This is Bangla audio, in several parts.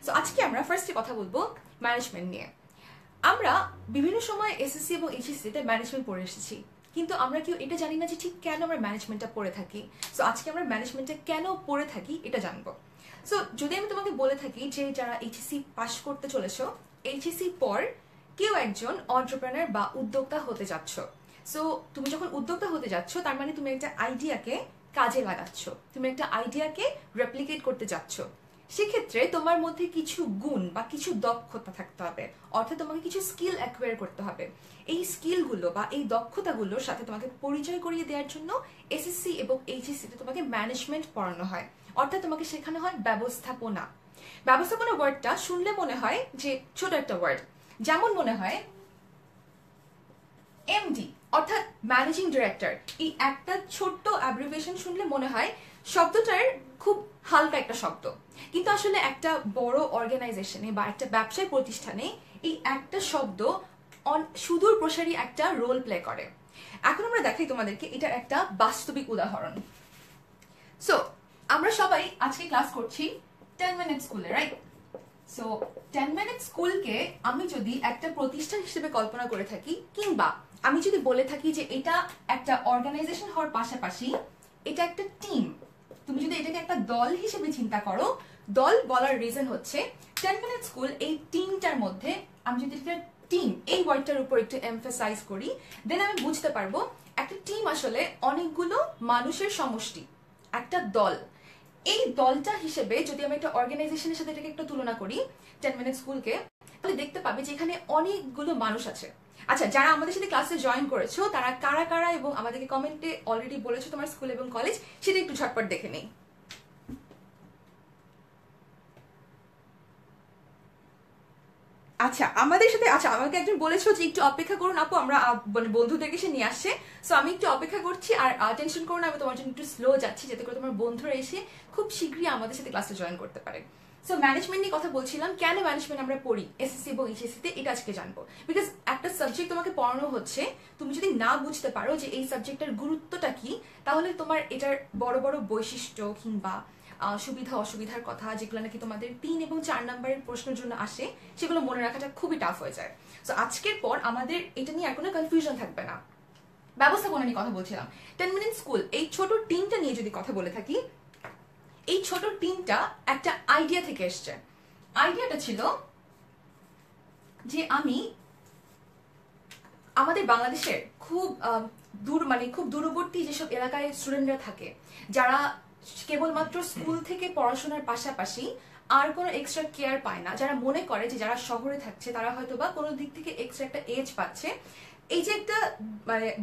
সো আজকে আমরা ফার্স্টে কথা বলবো ম্যানেজমেন্ট নিয়ে। আমরা বিভিন্ন সময় এসএসসি এবং এইচএসসিতে ম্যানেজমেন্ট পড়ে এসেছি, কিন্তু আমরা কেউ এটা জানি না যে ঠিক কেন আমরা ম্যানেজমেন্টটা পড়ে থাকি। সো আজকে আমরা ম্যানেজমেন্টটা কেন পড়ে থাকি এটা জানবো। সো যদি আমি তোমাকে বলে থাকি যে যারা এইচএসসি পাস করতে চলেছো, এইচএসসি পর কেউ একজন এন্টারপ্রেনার বা উদ্যোক্তা হতে যাচ্ছ। সো তুমি যখন উদ্যোক্তা হতে যাচ্ছ, তার মানে তুমি একটা আইডিয়াকে কাজে লাগাচ্ছ, তুমি একটা আইডিয়াকে রেপ্লিকেট করতে যাচ্ছ। সেক্ষেত্রে তোমার মধ্যে কিছু গুণ বা কিছু দক্ষতা থাকতে হবে, অর্থাৎ তোমাকে কিছু স্কিল অ্যাকোয়ার করতে হবে। এই স্কিলগুলো বা এই দক্ষতাগুলোর সাথে তোমাকে পরিচয় করিয়ে দেওয়ার জন্য এসএসসি এবং এইচএসসিতে তোমাকে ম্যানেজমেন্ট পড়ানো হয়, অর্থাৎ তোমাকে শেখানো হয় ব্যবস্থাপনা। ব্যবস্থাপনা ওয়ার্ডটা শুনলে মনে হয় যে ছোট একটা ওয়ার্ড, যেমন মনে হয় এমডি অর্থাৎ ম্যানেজিং ডিরেক্টর। এই একটা ছোট্ট অ্যাব্রিভিয়েশন শুনলে মনে হয় শব্দটার খুব হালকা একটা শব্দ, কিন্তু আসলে একটা বড় অর্গানাইজেশনে বা একটা ব্যবসায় প্রতিষ্ঠানে এই একটা শব্দ সুদূর প্রসারী একটা রোল প্লে করে। এখন আমরা দেখাই তোমাদেরকে এটা একটা বাস্তবিক উদাহরণ। সো আমরা সবাই আজকে ক্লাস করছি 10 মিনিট স্কুলে, রাইট? সো 10 মিনিট স্কুলকে আমি যদি একটা প্রতিষ্ঠান হিসেবে কল্পনা করে থাকি, কিংবা আমি যদি বলে থাকি যে এটা একটা অর্গানাইজেশন হওয়ার পাশাপাশি এটা একটা টিম, তুমি যদি এটাকে একটা দল হিসেবে চিন্তা করো, দল বলার রিজন হচ্ছে 10 মিনিট স্কুল এই টিমটার মধ্যে আমি যদি একটা টিম এই ওয়ার্ডটার উপর একটু এমফাসাইজ করি, দেন আমি বুঝতে পারবো একটা টিম আসলে অনেকগুলো মানুষের সমষ্টি, একটা দল। এই দলটা হিসেবে যদি আমি একটা অর্গানাইজেশনের সাথে এটাকে একটু তুলনা করি 10 মিনিট স্কুলকে, তাহলে দেখতে পাবে যে এখানে অনেকগুলো মানুষ আছে। আচ্ছা, যারা আমাদের সাথে ক্লাসে জয়েন করেছো তারা কারা কারা এবং আমাদেরকে কমেন্টে অলরেডি বলেছো তোমার স্কুল এবং কলেজ, সেটা একটু ঝটপট দেখে নেই। আচ্ছা, আমাদের সাথে আমাকে একজন বলেছো যে একটু অপেক্ষা করুন আপু, আমরা বন্ধুদেরকে সে নিয়ে আসছে। সো আমি একটু অপেক্ষা করছি, আর টেনশন করুন, আমি তোমার জন্য একটু স্লো যাচ্ছি যাতে করে তোমার বন্ধুরা এসে খুব শীঘ্রই আমাদের সাথে ক্লাসে জয়েন করতে পারে। সো ম্যানেজমেন্ট নিয়ে কথা বলছিলাম, কেন ম্যানেজমেন্ট আমরা পড়ি এসএসসি এবং এইচএসসি তে, এটা আজকে জানবো। বিকজ একটা সাবজেক্ট তোমাকে পড়ানো হচ্ছে, তুমি যদি না বুঝতে পারো যে এই সাবজেক্টের গুরুত্বটা কি, তাহলে তোমার এটার বড় বড় বৈশিষ্ট্য কিংবা সুবিধা অসুবিধার কথা, যেগুলো নাকি তোমাদের 3 এবং 4 নম্বরের প্রশ্নের জন্য আসে, সেগুলো মনে রাখাটা খুবই টাফ হয়ে যায়। সো আজকের পর আমাদের এটা নিয়ে আর কোনো কনফিউশন থাকবে না। ব্যবস্থাপনা নিয়ে কথা বলছিলাম, 10 মিনিট স্কুল এই ছোট টিমটা নিয়ে যদি কথা বলে থাকি, এই ছোট টিমটা একটা আইডিয়া থেকে এসছে। আইডিয়াটা ছিল যে আমি আমাদের বাংলাদেশের খুব খুব দূরবর্তী যেসব এলাকায় স্টুডেন্টরা থাকে, যারা কেবলমাত্র স্কুল থেকে পড়াশোনার পাশাপাশি আর কোনো এক্সট্রা কেয়ার পায় না, যারা মনে করে যে যারা শহরে থাকছে তারা হয়তো বা কোনো দিক থেকে এক্সট্রা একটা এজ পাচ্ছে, এই যে একটা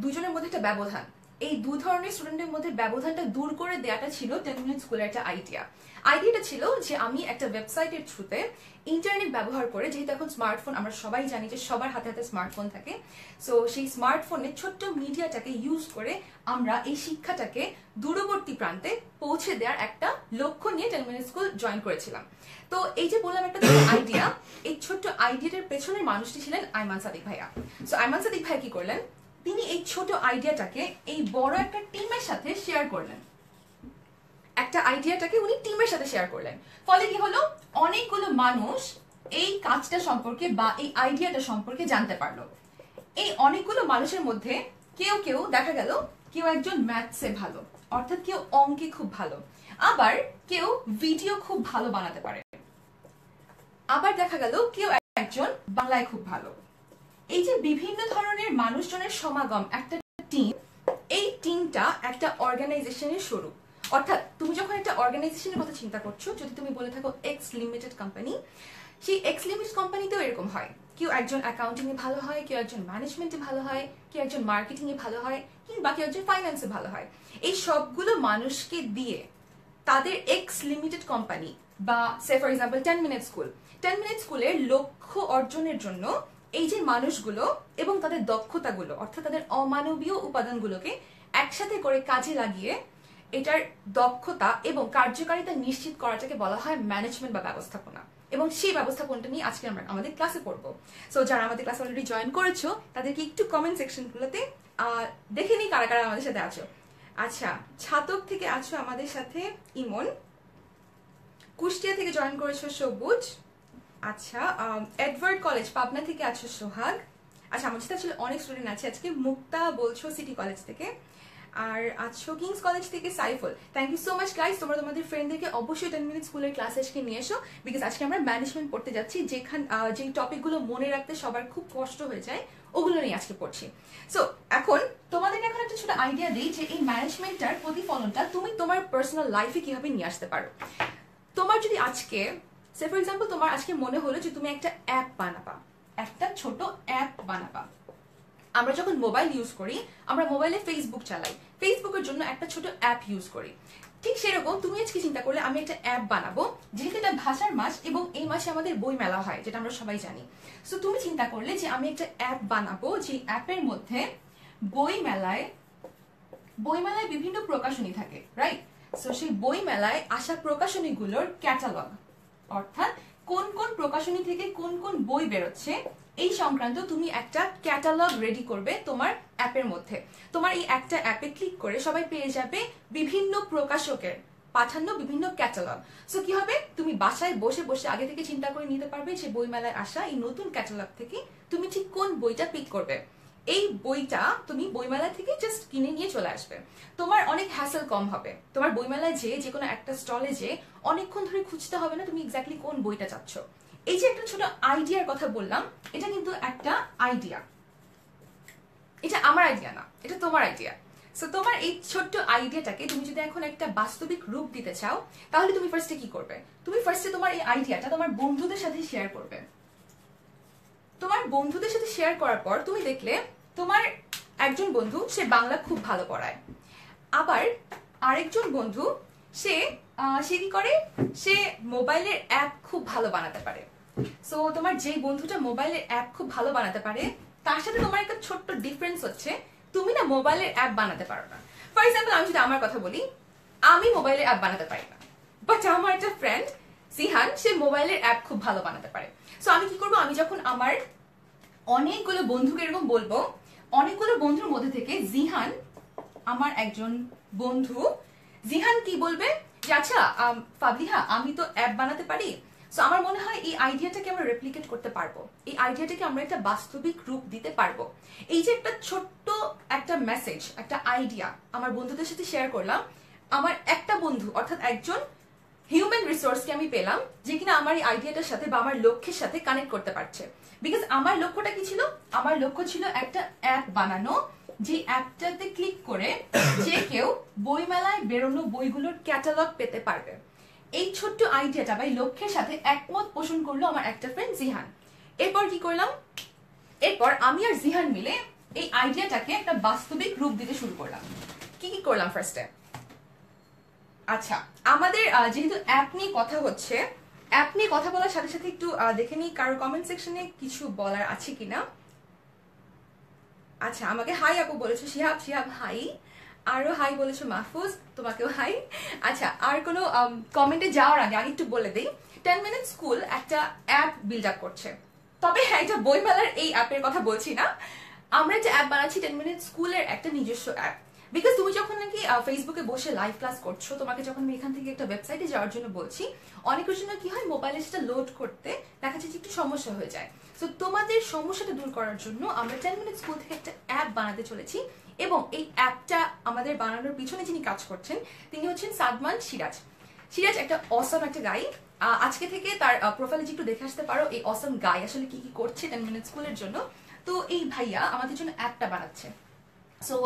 দুজনের মধ্যে একটা ব্যবধান, এই দু ধরনের স্টুডেন্টের মধ্যে ব্যবধানটা দূর করে দেওয়াটা ছিল 10 মিনিট স্কুলের একটা আইডিয়াটা ছিল যে আমি একটা ওয়েবসাইটের থ্রুতে ইন্টারনেট ব্যবহার করে, যেহেতু এখন স্মার্টফোন আমরা সবাই জানি যে সবার হাতে হাতে স্মার্টফোন থাকে, সো সেই স্মার্টফোনে ছোট্ট মিডিয়াটাকে ইউজ করে আমরা এই শিক্ষাটাকে দূরবর্তী প্রান্তে পৌঁছে দেওয়ার একটা লক্ষ্য নিয়ে 10 মিনিট স্কুল জয়েন করেছিলাম। তো এই যে বললাম একটা আইডিয়া, এই ছোট্ট আইডিয়াটার পেছনের মানুষটি ছিলেন আইমান সাদিক ভাইয়া। সো আইমান সাদিক ভাইয়া কি করলেন, তিনি এই ছোট আইডিয়াটাকে এই বড় একটা টিমের সাথে শেয়ার করলেন। একটা আইডিয়াটাকে উনি টিমের সাথে শেয়ার করলেন, ফলে কি হলো, অনেকগুলো মানুষ এই কাজটা সম্পর্কে বা এই আইডিয়াটা সম্পর্কে জানতে পারলো। এই অনেকগুলো মানুষের মধ্যে কেউ কেউ দেখা গেল কেউ একজন ম্যাথসে ভালো, অর্থাৎ কেউ অঙ্কে খুব ভালো, আবার কেউ ভিডিও খুব ভালো বানাতে পারে, আবার দেখা গেল কেউ একজন বাংলায় খুব ভালো। এই যে বিভিন্ন ধরনের মানুষজনের সমাগম একটা টিম, এই টিমটা একটা অর্গানাইজেশনের স্বরূপ। অর্থাৎ তুমি যখন একটা অর্গানাইজেশনের কথা চিন্তা করছো, যদি তুমি বলে থাকো এক্স লিমিটেড কোম্পানি, সেই এক্স লিমিটেড কোম্পানিতেও এরকম হয়, কেউ একজন অ্যাকাউন্টিং এ ভালো হয়, কেউ একজন ম্যানেজমেন্টে ভালো হয়, কেউ একজন মার্কেটিং এ ভালো হয়, কিংবা কেউ একজন ফাইন্যান্সে ভালো হয়। এই সবগুলো মানুষকে দিয়ে তাদের এক্স লিমিটেড কোম্পানি বা সে ফর এক্সাম্পল 10 মিনিট স্কুলের লক্ষ্য অর্জনের জন্য এই যে মানুষগুলো এবং তাদের দক্ষতাগুলো, অর্থাৎ তাদের অমানবীয় উপাদানগুলোকে একসাথে করে কাজে লাগিয়ে এটার দক্ষতা এবং কার্যকারিতা নিশ্চিত করাটাকে বলা হয় ম্যানেজমেন্ট বা ব্যবস্থাপনা। এবং সেই ব্যবস্থাপনাটা নিয়ে আজকে আমরা আমাদের ক্লাসে পড়বো। সো যারা আমাদের ক্লাসে অলরেডি জয়েন করেছো তাদেরকে একটু কমেন্ট সেকশনগুলোতে দেখে নিই কারা কারা আমাদের সাথে আছো। আচ্ছা, ছাতক থেকে আছো আমাদের সাথে ইমন, কুষ্টিয়া থেকে জয়েন করেছো সবুজ, আচ্ছা, এডওয়ার্ড কলেজ পাবনা থেকে আছো সোহাগ। আচ্ছা, আমার সাথে আসলে অনেক স্টুডেন্ট আছে আজকে। মুক্তা বলছো সিটি কলেজ থেকে, আর আছো কিংস কলেজ থেকে Saiful. Thank you so much guys, তোমরা তোমাদের ফ্রেন্ডদেরকে অবশ্যই 10 মিনিট স্কুলের ক্লাস আজকে নিয়ে এসো, বিকজ আজকে আমরা ম্যানেজমেন্ট পড়তে যাচ্ছি, যে টপিকগুলো মনে রাখতে সবার খুব কষ্ট হয়ে যায় ওগুলো নিয়ে আজকে পড়ছি। সো এখন তোমাদেরকে এখন একটা ছোট আইডিয়া দিই যে এই ম্যানেজমেন্টটার প্রতিফলনটা তুমি তোমার পার্সোনাল লাইফে কিভাবে নিয়ে আসতে পারো। তোমার যদি আজকে সে ফর এক্সাম্পল তোমার আজকে মনে হলো যে তুমি একটা অ্যাপ বানাবা, একটা ছোট অ্যাপ বানাবা। আমরা যখন মোবাইল ইউজ করি, আমরা মোবাইলে ফেসবুক চালাই, ফেসবুকের জন্য একটা ছোট অ্যাপ ইউজ করি। ঠিক সেরকম তুমি আজকে চিন্তা করলে আমি একটা অ্যাপ বানাবো, যেহেতু এটা ভাষার মাস এবং এই মাসে আমাদের বই মেলা হয়, যেটা আমরা সবাই জানি। সো তুমি চিন্তা করলে যে আমি একটা অ্যাপ বানাবো, যে অ্যাপের মধ্যে বই মেলায় বিভিন্ন প্রকাশনী থাকে, রাইট? সো সেই বই মেলায় আসা প্রকাশনীগুলোর ক্যাটালগ, অর্থাৎ কোন কোন প্রকাশনী থেকে কোন কোন বই বেরোচ্ছে এই সংক্রান্ত তুমি একটা ক্যাটালগ রেডি করবে তোমার অ্যাপের মধ্যে। তোমার এই একটা অ্যাপে ক্লিক করে সবাই পেয়ে যাবে বিভিন্ন প্রকাশকের পাঠানো বিভিন্ন ক্যাটালগ। সো কি হবে, তুমি বাসায় বসে বসে আগে থেকে চিন্তা করে নিতে পারবে যে বইমেলায় আসা এই নতুন ক্যাটালগ থেকে তুমি ঠিক কোন বইটা পিক করবে। এই বইটা তুমি বইমেলা থেকে জাস্ট কিনে নিয়ে চলে আসবে, তোমার অনেক হ্যাসেল কম হবে। তোমার বইমেলায় যে কোনো একটা স্টলে যে অনেকক্ষণ ধরে খুঁজতে হবে না তুমি এক্স্যাক্টলি কোন বইটা চাচ্ছ। এই যে একটা ছোট আইডিয়ার কথা বললাম, এটা কিন্তু একটা আইডিয়া, এটা আমার আইডিয়া না, এটা তোমার আইডিয়া। সো তোমার এই ছোট্ট আইডিয়াটাকে তুমি যদি এখন একটা বাস্তবিক রূপ দিতে চাও, তাহলে তুমি ফার্স্টে কি করবে? তুমি ফার্স্টে তোমার এই আইডিয়াটা তোমার বন্ধুদের সাথে শেয়ার করবে। তোমার বন্ধুদের সাথে শেয়ার করার পর তুমি দেখলে তোমার একজন বন্ধু সে বাংলা খুব ভালো পড়ায়, আবার আরেকজন বন্ধু সে কি করে, সে মোবাইলের অ্যাপ খুব ভালো বানাতে পারে। সো তোমার যেই বন্ধুটা মোবাইলের অ্যাপ খুব ভালো বানাতে পারে, তার সাথে তোমার একটা ছোট্ট ডিফারেন্স হচ্ছে তুমি না মোবাইলের অ্যাপ বানাতে পারো না। ফর এক্সাম্পল আমি যদি আমার কথা বলি, আমি মোবাইলের অ্যাপ বানাতে পারি না, বাট আমার একটা ফ্রেন্ড সিহান সে মোবাইলের অ্যাপ খুব ভালো বানাতে পারে। সো আমি কি করবো, আমি যখন আমার অনেকগুলো বন্ধুকে এরকম বলবো, অনেকগুলো বন্ধুর মধ্যে থেকে জিহান আমার একজন বন্ধু, জিহান কি বলবে যে আচ্ছা ফাবলিহা আমি তো অ্যাপ বানাতে পারি। সো আমার মনে হয় এই আইডিয়াটাকে আমরা রেপ্লিকেট করতে পারবো, এই আইডিয়াটাকে আমরা একটা বাস্তবিক রূপ দিতে পারবো। এই যে একটা ছোট্ট একটা মেসেজ, একটা আইডিয়া আমার বন্ধুদের সাথে শেয়ার করলাম, আমার একটা বন্ধু অর্থাৎ একজন হিউম্যান রিসোর্সকে আমি পেলাম যে কিনা আমার এই আইডিয়াটার সাথে বা আমার লক্ষ্যের সাথে কানেক্ট করতে পারছে। বিকজ আমার লক্ষ্যটা কি ছিল? আমার লক্ষ্য ছিল একটা অ্যাপ বানানো, যে অ্যাপটাতে ক্লিক করে যে কেউ বইমেলায় বেরোনো বইগুলোর ক্যাটালগ পেতে পারবে। এই ছোট্ট আইডিয়াটা বা লক্ষ্যের সাথে একমত পোষণ করলো আমার একটা ফ্রেন্ড জিহান। এরপর কি করলাম, এরপর আমি আর জিহান মিলে এই আইডিয়াটাকে একটা বাস্তবিক রূপ দিতে শুরু করলাম। কি কি করলাম ফার্স্টে? আচ্ছা, আমাদের যেহেতু অ্যাপ নিয়ে কথা হচ্ছে, অ্যাপ নিয়ে কথা বলার সাথে সাথে একটু দেখে নিই কারো কমেন্ট সেকশনে কিছু বলার আছে কিনা। আচ্ছা, আমাকে হাই আপু বলেছো, শিহাব হাই, আরো হাই বলেছো মাহফুজ, তোমাকেও হাই। আচ্ছা, আর কোনো কমেন্টে যাওয়ার আগে একটু বলে দিই, 10 মিনিট স্কুল একটা অ্যাপ বিল্ড আপ করছে, তবে হ্যাঁ এটা বইমেলার এই অ্যাপের কথা বলছি না। আমরা একটা অ্যাপ বানাচ্ছি 10 মিনিট স্কুলের একটা নিজস্ব অ্যাপ। বিকজ তুমি যখন নাকি ফেসবুকে বসে লাইভ ক্লাস করছো, তোমাকে যখন আমি এখান থেকে একটা ওয়েবসাইটে যাওয়ার জন্য বলছি, অনেকের জন্য কি হয় মোবাইলে সেটা লোড করতে দেখা যাচ্ছে একটু সমস্যা হয়ে যায়। সো তোমাদের সমস্যাটা দূর করার জন্য আমরা 10 মিনিট স্কুল থেকে একটা অ্যাপ বানাতে চলেছি, এবং এই অ্যাপটা আমাদের বানানোর পিছনে যিনি কাজ করছেন তিনি হচ্ছেন সাদমান সিরাজ। সিরাজ একটা অসম একটা গাই। আজকে থেকে তার প্রোফাইলে একটু দেখে আসতে পারো এই অসম গাই আসলে কি কি করছে 10 মিনিট স্কুলের জন্য। তো এই ভাইয়া আমাদের জন্য অ্যাপটা বানাচ্ছে। সো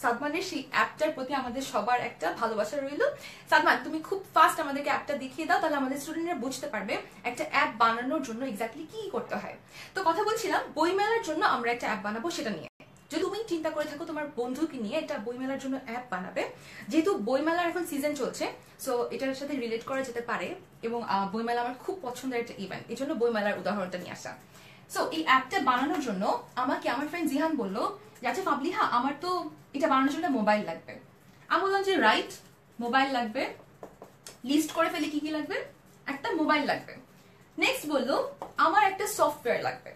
সাদমানের সেই অ্যাপটার প্রতি আমাদের সবার একটা ভালোবাসা রইল। সাদমান, তুমি খুব ফাস্ট আমাদেরকে অ্যাপটা দেখিয়ে দাও, তাহলে আমাদের স্টুডেন্টরা বুঝতে পারবে একটা অ্যাপ বানানোর জন্য এক্স্যাক্টলি কি করতে হয়। তো কথা বলছিলাম বইমেলার জন্য আমরা একটা অ্যাপ বানাবো, সেটা নিয়ে যদি তুমি চিন্তা করে থাকো তোমার বন্ধুকে নিয়ে একটা বইমেলার জন্য অ্যাপ বানাবে, যেহেতু বইমেলার এখন সিজন চলছে, সো এটার সাথে রিলেট করা যেতে পারে, এবং বইমেলা আমার খুব পছন্দের একটা ইভেন্ট, এই জন্য বইমেলার উদাহরণটা নিয়ে আসা। সো এই অ্যাপটা বানানোর জন্য আমাকে আমার ফ্রেন্ড জিহান বললো যে আচ্ছা ফাবলিহা আমার তো এটা বানানোর জন্য মোবাইল লাগবে। আমি বললাম যে রাইট, মোবাইল লাগবে, লিস্ট করে ফেলি কি কি লাগবে। একটা মোবাইল লাগবে। নেক্সট বললো আমার একটা সফটওয়্যার লাগবে।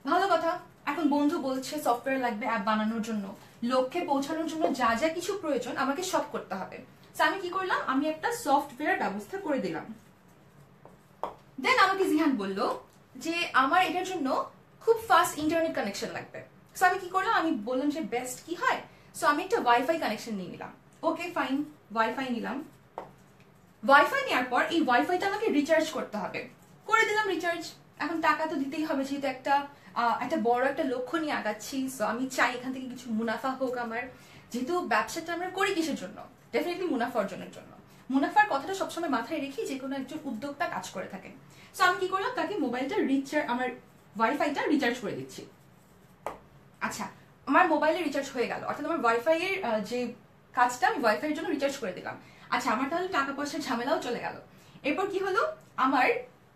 ভালো কথা, এখন বন্ধু বলছে সফটওয়্যার লাগবে অ্যাপ বানানোর জন্য, লক্ষ্যে পৌঁছানোর জন্য যা যা কিছু প্রয়োজন আমাকে সব করতে হবে। আমি কি করলাম, আমি একটা সফটওয়্যার ব্যবস্থা করে দিলাম। দেন আমাকে জিহান বলল যে আমার এটার জন্য খুব ফাস্ট ইন্টারনেট কানেকশন লাগবে। সো আমি কি করলাম, আমি বললাম যে বেস্ট কি হয়, সো আমি একটা ওয়াইফাই কানেকশন নিয়ে নিলাম। ওকে ফাইন, ওয়াইফাই নিলাম। ওয়াইফাই নেওয়ার পর এই ওয়াইফাইটা আমাকে রিচার্জ করতে হবে, করে দিলাম রিচার্জ। এখন টাকা তো দিতেই হবে, যেহেতু একটা বড় একটা লক্ষ্য নিয়ে আগাচ্ছি, সো আমি চাই এখান থেকে কিছু মুনাফা হোক আমার। যেহেতু ব্যবসাটা আমরা করি কিসের জন্য, ডেফিনেটলি মুনাফা অর্জনের জন্য। মুনাফার কথাটা সবসময় মাথায় রেখি যে কোনো একজন উদ্যোক্তা কাজ করে থাকেন। সো আমি কি করলাম, তাকে মোবাইলটা আমার ওয়াইফাইটা রিচার্জ করে দিচ্ছি। আচ্ছা, আমার মোবাইলে রিচার্জ হয়ে গেল, অর্থাৎ আমার ওয়াইফাই এর যে কাজটা আমি ওয়াইফাই এর জন্য রিচার্জ করে দিলাম। আচ্ছা, আমার তাহলে টাকা পয়সার ঝামেলাও চলে গেল। এরপর কি হলো, আমার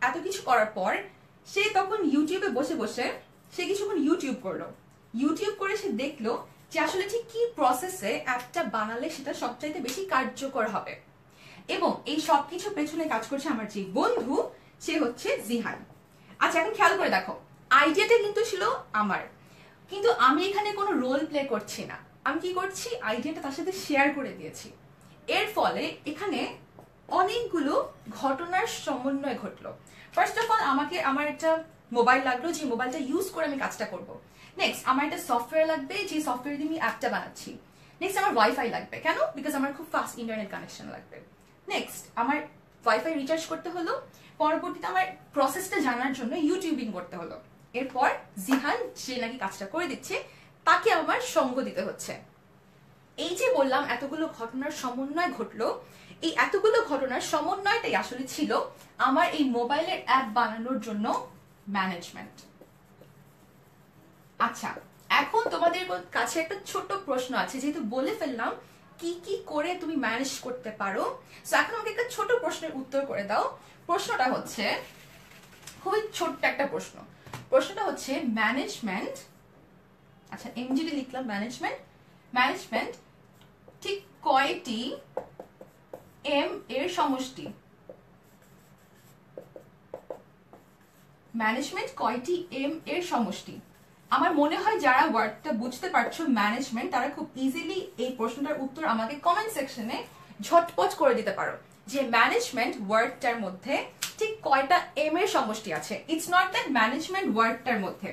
এত কিছু করার পর সে তখন ইউটিউবে বসে বসে সে কিছুক্ষণ ইউটিউব করলো। ইউটিউব করে সে দেখলো যে আসলে ঠিক কি প্রসেসে অ্যাপটা বানালে সেটা সবচাইতে বেশি কার্যকর হবে। এবং এই সবকিছু পেছনে কাজ করছে আমার যে বন্ধু, সে হচ্ছে জিহান। আচ্ছা, এখন খেয়াল করে দেখো, আইডিয়াটা কিন্তু ছিল আমার, কিন্তু আমি এখানে কোনো রোল প্লে করছি না। আমি কি করছি, আইডিয়াটা তার সাথে শেয়ার করে দিয়েছি। এর ফলে এখানে অনেকগুলো ঘটনার সমন্বয় ঘটলো। ফার্স্ট অফ অল, আমার একটা মোবাইল লাগলো, যে মোবাইলটা ইউজ করে আমি কাজটা করব। নেক্সট, আমার একটা সফটওয়্যার লাগবে, যে সফটওয়্যার দিয়ে আমি অ্যাপটা বানাচ্ছি। নেক্সট, আমার ওয়াইফাই লাগবে। কেন? বিকজ আমার খুব ফাস্ট ইন্টারনেট কানেকশন লাগবে। নেক্সট, আমার ওয়াইফাই রিচার্জ করতে হলো। পরবর্তীতে আমার প্রসেসটা জানার জন্য ইউটিউবিং করতে হলো। এরপর জিহান, যে নাকি কাজটা করে দিচ্ছে, তাকে আমার সঙ্গ দিতে হচ্ছে। এই যে বললাম এতগুলো ঘটনার সমন্বয় ঘটলো, এই এতগুলো ঘটনার সমন্বয়টাই আসলে ছিল আমার এই মোবাইলের অ্যাপ বানানোর জন্য ম্যানেজমেন্ট। আচ্ছা, এখন তোমাদের কাছে একটা ছোট্ট প্রশ্ন আছে, যেহেতু বলে ফেললাম কি কি করে তুমি ম্যানেজ করতে পারো। সো এখন আমাকে একটা ছোট প্রশ্নের উত্তর করে দাও। প্রশ্নটা হচ্ছে খুবই ছোট্ট একটা প্রশ্ন। প্রশ্নটা হচ্ছে ম্যানেজমেন্ট, আচ্ছা এমজিডি লিখলাম, ম্যানেজমেন্ট ঠিক কয়টি এম এর সমষ্টি? ম্যানেজমেন্ট কয়টি এম এর সমষ্টি? আমার মনে হয় যারা ওয়ার্ডটা বুঝতে পারছো ম্যানেজমেন্ট, তারা খুব ইজিলি এই প্রশ্নটার উত্তর আমাকে কমেন্ট সেকশনে ঝটপট করে দিতে পারো, যে ম্যানেজমেন্ট ওয়ার্ডটার মধ্যে ঠিক কয়টা এম এর সমষ্টি আছে। ইটস নট দ্যাট ম্যানেজমেন্ট ওয়ার্ডটার মধ্যে,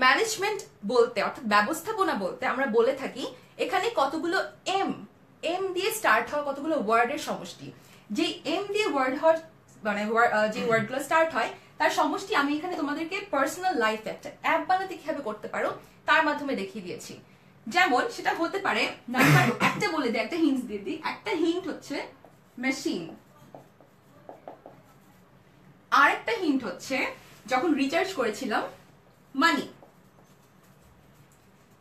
ম্যানেজমেন্ট বলতে অর্থাৎ ব্যবস্থাপনা বলতে আমরা বলে থাকি এখানে কতগুলো এম দিয়ে স্টার্ট হওয়া কতগুলো ওয়ার্ডের সমষ্টি। যে এম দিয়ে ওয়ার্ড হওয়ার মানে যে ওয়ার্ডগুলো স্টার্ট হয় তার সমষ্টি আমি এখানে তোমাদেরকে পার্সোনাল লাইফে একটা অ্যাপ বানাতে কিভাবে করতে পারো তার মাধ্যমে দেখিয়ে দিয়েছি। যেমন সেটা হতে পারে, নাম্বার একটা বলে দিই, একটা হিন্ট দিয়ে দিই। একটা হিন্ট হচ্ছে মেশিন, আর একটা হিন্ট হচ্ছে যখন রিচার্জ করেছিলাম মানি।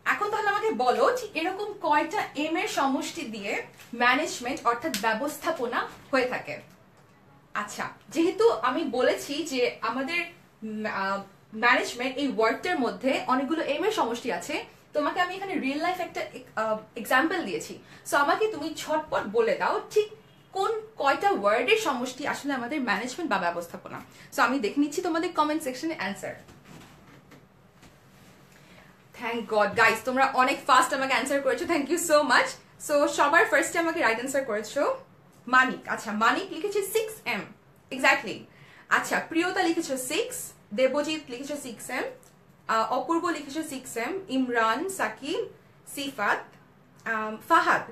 এখন তাহলে আমাকে বলো ঠিক এরকম কয়টা এম এর সমষ্টি দিয়ে ম্যানেজমেন্ট অর্থাৎ ব্যবস্থাপনা হয়ে থাকে। আচ্ছা, যেহেতু আমি বলেছি যে আমাদের ম্যানেজমেন্ট এই ওয়ার্ডটার মধ্যে অনেকগুলো এম এর সমষ্টি আছে, তোমাকে আমি এখানে রিয়েল লাইফ একটা এক্সাম্পল দিয়েছি। সো আমাকে তুমি ঝটপট বলে দাও ঠিক কোন কয়টা ওয়ার্ডের সমষ্টি আসলে আমাদের ম্যানেজমেন্ট বা ব্যবস্থাপনা। সো আমি দেখে নিচ্ছি তোমাদের কমেন্ট সেকশনে অ্যান্সার। থ্যাংক গড গাইস, তোমরা অনেক ফাস্ট আমাকে অ্যান্সার করেছো, thank you so much. So সবার ফার্স্টে আমাকে রাইট অ্যান্সার করেছো মানিক। আচ্ছা, মানিক লিখেছে 6M এক্স্যাক্টলি। আচ্ছা, প্রিয়তা লিখেছো 6, দেবজিৎ লিখেছো 6M, অপূর্ব লিখেছো 6M, ইমরান, সাকিব, সিফাত, ফাহাদ,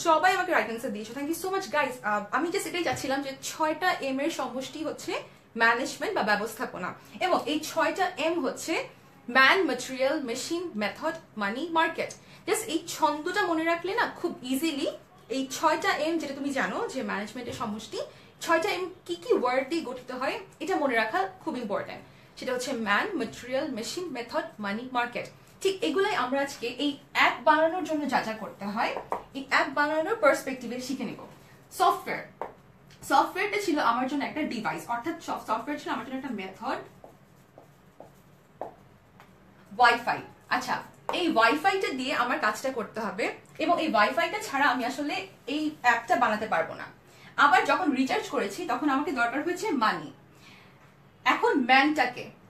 সবাই আমাকে রাইট অ্যান্সার দিয়েছো, thank you so much guys. আমি জাস্ট এটাই চাচ্ছিলাম যে 6টা এম এর সমষ্টি হচ্ছে ম্যানেজমেন্ট বা ব্যবস্থাপনা, এবং এই 6টা এম হচ্ছে man, material, machine, method, money, market. Just এই ছন্দটা মনে রাখলে না খুব ইজিলি এই 6টা এম, যেটা তুমি জানো যে ম্যানেজমেন্টের সমষ্টি, 6টা এম কি কি ওয়ার্ড দিয়ে গঠিত হয় এটা মনে রাখা খুব ইম্পর্টেন্ট। সেটা হচ্ছে man, material, machine, method, money, market. ঠিক এগুলাই আমরা আজকে এই অ্যাপ বানানোর জন্য যা যা করতে হয় এই অ্যাপ বানানোর পার্সপেক্টিভে শিখে নিব। সফটওয়্যারটা ছিল আমার জন্য একটা ডিভাইস, অর্থাৎ সফটওয়্যার ছিল আমার জন্য একটা মেথড। ওয়াইফাই, আচ্ছা এই ওয়াইফাইটা দিয়ে আমার কাজটা করতে হবে, এবং এই ওয়াইফাইটা ছাড়া আমি আসলে এই অ্যাপটা বানাতে পারবো না। আবার যখন রিচার্জ করেছি তখন আমাকে দরকার হয়েছে মানি। এখন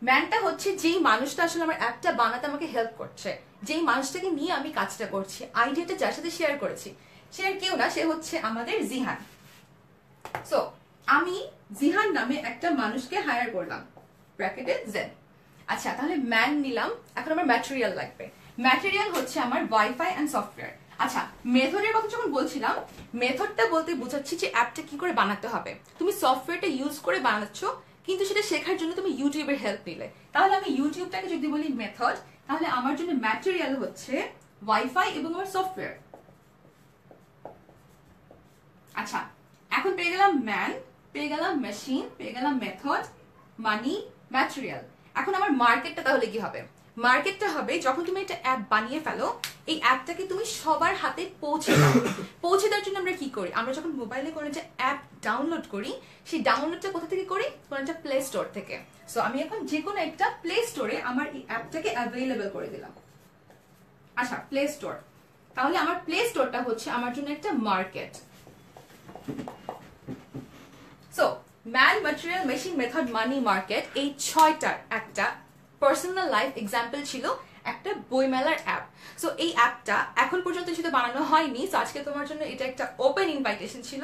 ম্যানটা হচ্ছে যেই মানুষটা আসলে আমার অ্যাপটা বানাতে আমাকে হেল্প করছে, যেই মানুষটাকে নিয়ে আমি কাজটা করছি, আইডিয়াটা যার সাথে শেয়ার করেছি, সে আর কেউ না, সে হচ্ছে আমাদের জিহান। সো আমি জিহান নামে একটা মানুষকে হায়ার করলাম, ব্র্যাকেটে জেড। আচ্ছা, তাহলে ম্যান নিলাম, এখন আমার ম্যাটেরিয়াল লাগবে। ম্যাটেরিয়াল হচ্ছে আমার ওয়াইফাই অ্যান্ড সফটওয়্যার। আচ্ছা, মেথডের কথা যখন বলছিলাম, মেথডটা বলতে বোঝাচ্ছি যে অ্যাপটা কি করে বানাতে হবে। তুমি সফটওয়্যারটা ইউজ করে বানাচ্ছ, কিন্তু সেটা শেখার জন্য তুমি ইউটিউবের হেল্প নিলে। তাহলে আমি ইউটিউবটাকে যদি বলি মেথড, তাহলে আমার জন্য ম্যাটেরিয়াল হচ্ছে ওয়াইফাই এবং আমার সফটওয়্যার। আচ্ছা, এখন পেয়ে গেলাম ম্যান, পেয়ে গেলাম মেশিন, পেয়ে গেলাম মেথড, মানি, ম্যাটেরিয়াল। এখন আমার মার্কেটটা তাহলে কি হবে? মার্কেটটা হবে যখন তুমি একটা অ্যাপ বানিয়ে ফেলো, এই অ্যাপটাকে তুমি সবার হাতে পৌঁছে দাও। পৌঁছে দেওয়ার জন্য আমরা কি করি? আমরা যখন মোবাইলে কোনো একটা অ্যাপ ডাউনলোড করি, সেই ডাউনলোডটা কোথা থেকে করি? কোনো একটা প্লে স্টোর থেকে। সো আমি এখন যে কোনো একটা প্লে স্টোরে আমার এই অ্যাপটাকে অ্যাভেলেবল করে দিলাম। আচ্ছা, প্লে স্টোর, তাহলে আমার প্লে স্টোরটা হচ্ছে আমার জন্য একটা market. So man, material, machine, method, money, market, এই 6টার একটা পার্সোনাল লাইফ এক্সাম্পল ছিল একটা বইমেলার অ্যাপ। সো এই অ্যাপটা এখন পর্যন্ত সেটা বানানো হয়নি। সো আজকে তোমার জন্য এটা একটা ওপেন ইনভাইটেশন ছিল।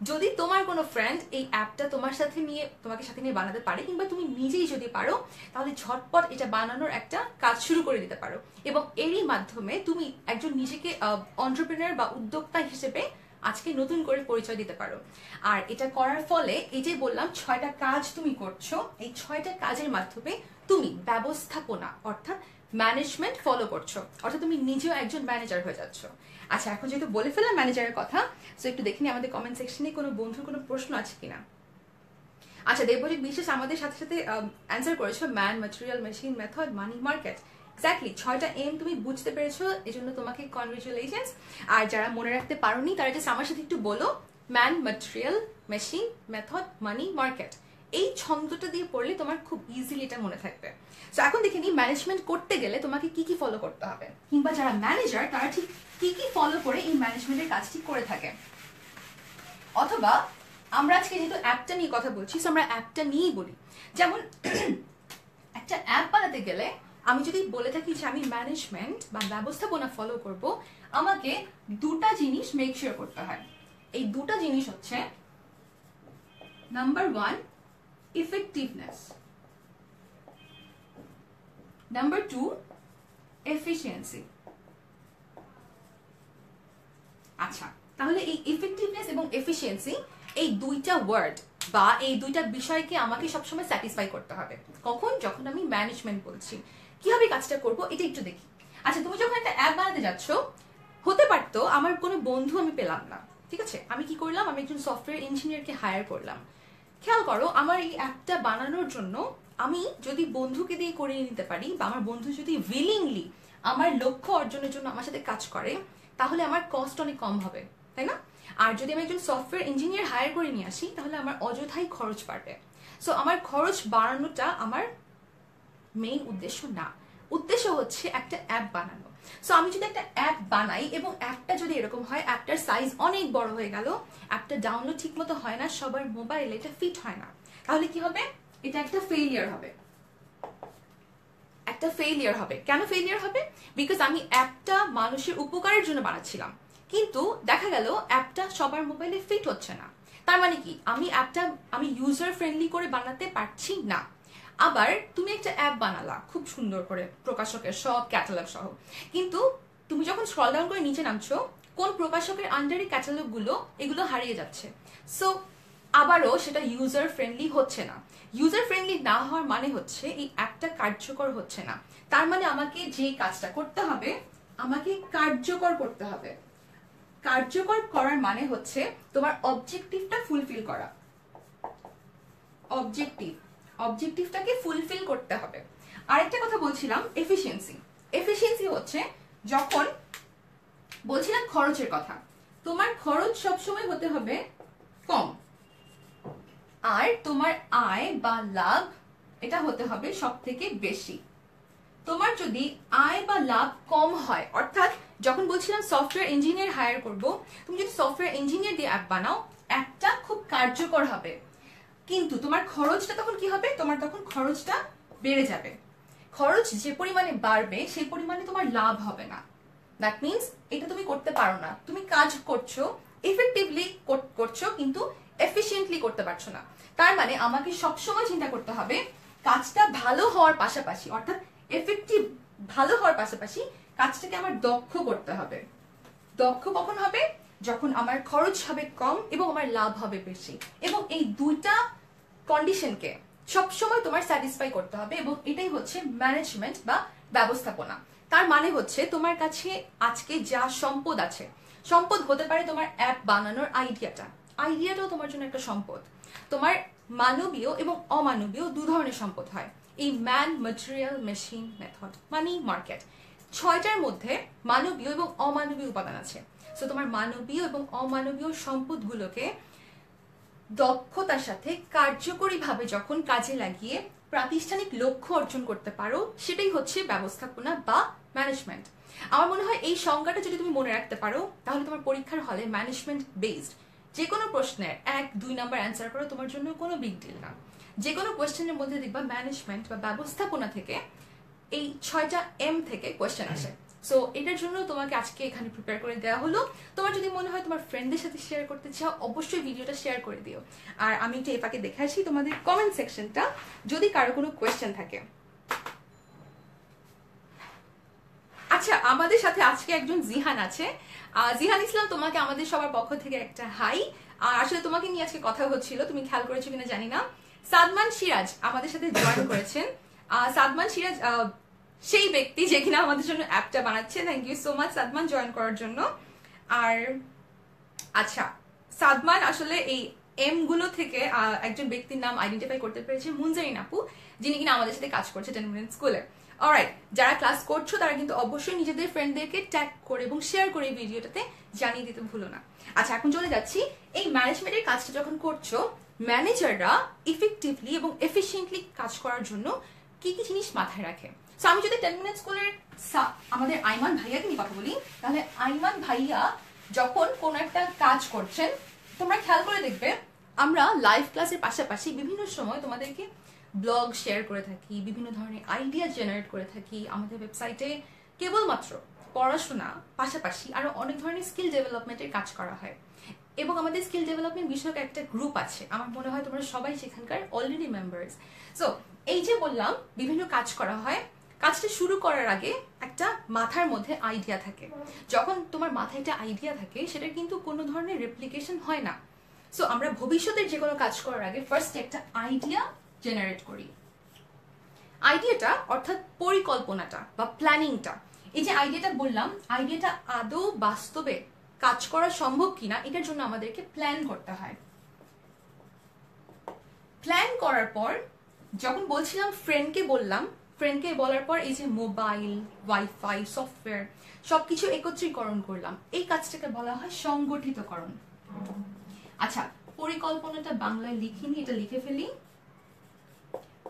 যদি তোমার কোনো ফ্রেন্ড এই অ্যাপটা তোমাকে সাথে নিয়ে বানাতে পারে, কিংবা তুমি নিজেই যদি পারো, তাহলে ঝটপট এটা বানানোর একটা কাজ শুরু করে দিতে পারো, এবং এরই মাধ্যমে তুমি একজন নিজেকে এন্টারপ্রেনার বা উদ্যোক্তা হিসেবে আজকে নতুন করে পরিচয় দিতে পারো। আর এটা করার ফলে এই যে বললাম 6টা কাজ তুমি করছো, এই 6টা কাজের মাধ্যমে তুমি ব্যবস্থাপনা অর্থাৎ ম্যানেজমেন্ট ফলো করছো, অর্থাৎ তুমি নিজেও একজন ম্যানেজার হয়ে যাচ্ছ। আচ্ছা, এখন যেহেতু বলে ফেললাম ম্যানেজারের কথা, সো একটু দেখে নি আমাদের কমেন্ট সেকশনে কোনো বন্ধুর কোনো প্রশ্ন আছে কিনা। আচ্ছা, দেবজিৎ বিশ্বাস আমাদের সাথে সাথে অ্যান্সার করেছো man, material, machine, method, money, market. Exactly 6টা এম তুমি বুঝতে পেরেছো, এজন্য তোমাকে কনগ্রেচুলেশনস। আর যারা মনে রাখতে পারোনি তারা জাস্ট আমার সাথে একটু বলো man, material, machine, method, money, market. এই ছন্দটা দিয়ে পড়লে তোমার খুব ইজিলি এটা মনে থাকবে। সো এখন দেখে নিই ম্যানেজমেন্ট করতে গেলে তোমাকে কি কি ফলো করতে হবে, কিংবা যারা ম্যানেজার তারা ঠিক কি কি ফলো করে এই ম্যানেজমেন্টের কাজটি করে থাকে। অথবা আমরা আজকে যেহেতু অ্যাপটা নিয়ে কথা বলছি, সো আমরা অ্যাপটা নিয়েই বলি। যেমন একটা অ্যাপ বানাতে গেলে আমি যদি বলে থাকি যে আমি ম্যানেজমেন্ট বা ব্যবস্থাপনা ফলো করব, আমাকে দুটা জিনিস মেক শিওর করতে হয়। এই দুটা জিনিস হচ্ছে, নাম্বার 1 ইফেক্টিভনেস, নাম্বার 2 এফিসিয়েন্সি। আচ্ছা, তাহলে এই ইফেক্টিভনেস এবং এফিসিয়েন্সি, এই দুইটা ওয়ার্ড বা এই দুইটা বিষয়কে আমাকে সবসময় স্যাটিসফাই করতে হবে। কখন? যখন আমি ম্যানেজমেন্ট বলছি। কিভাবে কাজটা করব এটা একটু দেখি। আচ্ছা, তুমি যখন একটা অ্যাপ বানাতে যাচ্ছ, হতে পারতো আমার কোনো বন্ধু আমি পেলাম না, ঠিক আছে, আমি কি করলাম, আমি একজন সফটওয়্যার ইঞ্জিনিয়ারকে হায়ার করলাম। খেয়াল করো, আমার এই অ্যাপটা বানানোর জন্য আমি যদি বন্ধুকে দিয়ে করিয়ে নিতে পারি, বা আমার বন্ধু যদি উইলিংলি আমার লক্ষ্য অর্জনের জন্য আমার সাথে কাজ করে, তাহলে আমার কস্ট অনেক কম হবে, তাই না? আর যদি আমি একজন সফটওয়্যার ইঞ্জিনিয়ার হায়ার করে নিয়ে আসি, তাহলে আমার অযথাই খরচ বাড়বে। সো আমার খরচ বাড়ানোটা আমার মেইন উদ্দেশ্য না। উদ্দেশ্য হচ্ছে একটা অ্যাপ বানানো। সো আমি যদি একটা অ্যাপ বানাই এবং অ্যাপটা যদি এরকম হয়, অ্যাপটার সাইজ অনেক বড় হয়ে গেল, অ্যাপটা ডাউনলোড ঠিক মতো হয় না, সবার মোবাইলে এটা ফিট হয় না, তাহলে কি হবে? এটা একটা ফেইলিয়ার হবে। একটা ফেইলিয়ার হবে। কেন ফেইলিয়ার হবে? বিকজ আমি অ্যাপটা মানুষের উপকারের জন্য বানাচ্ছিলাম, কিন্তু দেখা গেল অ্যাপটা সবার মোবাইলে ফিট হচ্ছে না। তার মানে কি? আমি ইউজার ফ্রেন্ডলি করে বানাতে পারছি না। আবার তুমি একটা অ্যাপ বানালা খুব সুন্দর করে, প্রকাশকের সব ক্যাটালগ সহ, কিন্তু তুমি যখন স্ক্রল ডাউন করে নিচে নামছো, কোন প্রকাশকের আন্ডারে ক্যাটালগ গুলো এগুলো হারিয়ে যাচ্ছে। সো আবারও সেটা ইউজার ফ্রেন্ডলি হচ্ছে না। ইউজার ফ্রেন্ডলি না হওয়ার মানে হচ্ছে এই অ্যাপটা কার্যকর হচ্ছে না। তার মানে আমাকে যে কাজটা করতে হবে, আমাকে কার্যকর করতে হবে। কার্যকর করার মানে হচ্ছে তোমার অবজেক্টিভটা ফুলফিল করা। অবজেক্টিভটাকে ফুলফিল করতে হবে। আরেকটা কথা বলছিলাম, এফিসিয়েন্সি। এফিসিয়েন্সি হচ্ছে যখন বলছিলাম খরচের কথা, তোমার খরচ সবসময় হতে হবে কম, আর তোমার আয় বা লাভ এটা হতে হবে সব থেকে বেশি। তোমার যদি আয় বা লাভ কম হয়, অর্থাৎ যখন বলছিলাম সফটওয়্যার ইঞ্জিনিয়ার হায়ার করব, তুমি যদি সফটওয়্যার ইঞ্জিনিয়ার দিয়ে অ্যাপ বানাও, অ্যাপটা খুব কার্যকর হবে, কিন্তু তোমার খরচটা তখন কি হবে? তোমার তখন খরচটা বেড়ে যাবে। খরচ যে পরিমাণে বাড়বে সেই পরিমাণে তোমার লাভ হবে না। দ্যাট মিনস এটা তুমি করতে পারো না। তুমি কাজ করছো, এফেক্টিভলি করছো, কিন্তু এফিশিয়েন্টলি করতে পারছো না। তার মানে আমাকে সবসময় চিন্তা করতে হবে কাজটা ভালো হওয়ার পাশাপাশি, অর্থাৎ এফেক্টিভ ভালো হওয়ার পাশাপাশি কাজটাকে আমার দক্ষ করতে হবে। দক্ষ কখন হবে? যখন আমার খরচ হবে কম এবং আমার লাভ হবে বেশি। এবং এই দুইটা কন্ডিশনকে সবসময় তোমার স্যাটিসফাই করতে হবে, এবং এটাই হচ্ছে ম্যানেজমেন্ট বা ব্যবস্থাপনা। তার মানে হচ্ছে তোমার কাছে আজকে যা সম্পদ আছে, সম্পদ হতে পারে তোমার অ্যাপ বানানোর আইডিয়াটাও তোমার জন্য একটা সম্পদ। তোমার মানবীয় এবং অমানবীয় দু ধরনের সম্পদ হয়। এই man, material, machine, method, money, market, 6টার মধ্যে মানবীয় এবং অমানবীয় উপাদান আছে। সো তোমার মানবীয় এবং অমানবীয় সম্পদগুলোকে দক্ষতার সাথে কার্যকরীভাবে যখন কাজে লাগিয়ে প্রাতিষ্ঠানিক লক্ষ্য অর্জন করতে পারো, সেটাই হচ্ছে ব্যবস্থাপনা বা ম্যানেজমেন্ট। আমার মনে হয় এই সংজ্ঞাটা যদি তুমি মনে রাখতে পারো, তাহলে তোমার পরীক্ষার হলে ম্যানেজমেন্ট বেসড যে কোনো প্রশ্নের 1-2 নাম্বার অ্যান্সার করা তোমার জন্য কোনো বিগ ডিল না। যে কোনো কোয়েশ্চেনের মধ্যে দেখবা ম্যানেজমেন্ট বা ব্যবস্থাপনা থেকে এই 6টা এম থেকে কোয়েশ্চেন আসে। সো এটার জন্য তোমাকে আজকে এখানে প্রিপেয়ার করে দেওয়া হলো। তোমার যদি মনে হয় তোমার ফ্রেন্ডদের সাথে শেয়ার করতে চাও, অবশ্যই ভিডিওটা শেয়ার করে দিও। আর আমি একটু এপাকে দেখে আসি তোমাদের কমেন্ট সেকশনটা, যদি কারো কোনো কোয়েশ্চেন থাকে। আচ্ছা, আমাদের সাথে আজকে একজন জিহান আছে। জিহান ইসলাম, তোমাকে আমাদের সবার পক্ষ থেকে একটা হাই। আর আসলে তোমাকে নিয়ে আজকে কথা হচ্ছিল, তুমি খেয়াল করেছো কিনা জানি না। সাদমান সিরাজ আমাদের সাথে জয়েন করেছেন। সাদমান সিরাজ সেই ব্যক্তি যে কিনা আমাদের জন্য অ্যাপটা বানাচ্ছে। Thank you so much Sadman join করার জন্য। আর আচ্ছা, সাদমান আসলে এই এম গুলো থেকে একজন ব্যক্তির নাম আইডেন্টিফাই করতে পেরেছে, মুনজারিন আপু, যিনি কিনা আমাদের সাথে কাজ করছে 10 মিনিট স্কুলে। অলরাইট, যারা ক্লাস করছো তারা কিন্তু অবশ্যই নিজেদের ফ্রেন্ডদেরকে ট্যাগ করে এবং শেয়ার করে এই ভিডিওটাতে জানিয়ে দিতে ভুলো না। আচ্ছা, এখন চলে যাচ্ছি, এই ম্যানেজমেন্টের কাজটা যখন করছো, ম্যানেজাররা ইফেক্টিভলি এবং এফিশিয়েন্টলি কাজ করার জন্য কি কি জিনিস মাথায় রাখে। সো আমি যদি 10 মিনিট স্কুলের আমাদের আইমান ভাইয়াকে নিয়ে কথা বলি, তাহলে আইমান ভাইয়া যখন কোন একটা কাজ করছেন, তোমরা খেয়াল করে দেখবে আমরা লাইভ ক্লাসের পাশাপাশি বিভিন্ন সময় তোমাদেরকে ব্লগ শেয়ার করে থাকি, বিভিন্ন ধরনের আইডিয়া জেনারেট করে থাকি। আমাদের ওয়েবসাইটে কেবলমাত্র পড়াশোনা পাশাপাশি আরো অনেক ধরনের স্কিল ডেভেলপমেন্টের কাজ করা হয়, এবং আমাদের স্কিল ডেভেলপমেন্ট বিষয়ক একটা গ্রুপ আছে। আমার মনে হয় তোমরা সবাই সেখানকার অলরেডি মেম্বার্স। সো এই যে বললাম বিভিন্ন কাজ করা হয়, কাজটা শুরু করার আগে একটা মাথার মধ্যে আইডিয়া থাকে। যখন তোমার মাথায় একটা আইডিয়া থাকে, সেটা কিন্তু কোনো ধরনের রেপ্লিকেশন হয় না। সো আমরা ভবিষ্যতের যে কোনো কাজ করার আগে ফার্স্ট একটা আইডিয়া জেনারেট করি। আইডিয়াটা অর্থাৎ পরিকল্পনাটা বা প্ল্যানিংটা, এই যে আইডিয়াটা বললাম, আইডিয়াটা আদৌ বাস্তবে কাজ করা সম্ভব কিনা, এটার জন্য আমাদেরকে প্ল্যান করতে হয়। প্ল্যান করার পর যখন বলছিলাম ফ্রেন্ডকে বললাম, ফ্রেন্ডকে বলার পর এই যে মোবাইল, ওয়াইফাই, সফটওয়্যার সবকিছু একত্রীকরণ করলাম, এই কাজটাকে বলা হয় সংগঠিতকরণ। আচ্ছা, পরিকল্পনাটা বাংলায় লিখিনি, এটা লিখে ফেলি।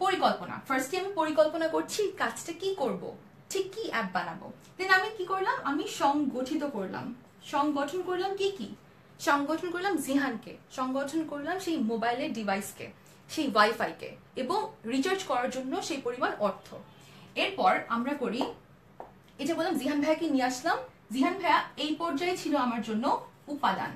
পরিকল্পনা, ফার্স্টে আমি পরিকল্পনা করছি কাজটা কি করব, ঠিক কি অ্যাপ বানাবো। দেন আমি কি করলাম, আমি সংগঠিত করলাম। সংগঠন করলাম কি কি? সংগঠন করলাম জিহানকে, সংগঠন করলাম সেই মোবাইলের ডিভাইসকে, সেই ওয়াইফাইকে, এবং রিচার্জ করার জন্য সেই পরিমাণ অর্থ। এরপর আমরা করি, এই যে বললাম জিহান ভাইয়াকে নিয়ে আসলাম, জিহান ভাইয়া এই পর্যায়ে ছিল আমার জন্য উপাদান।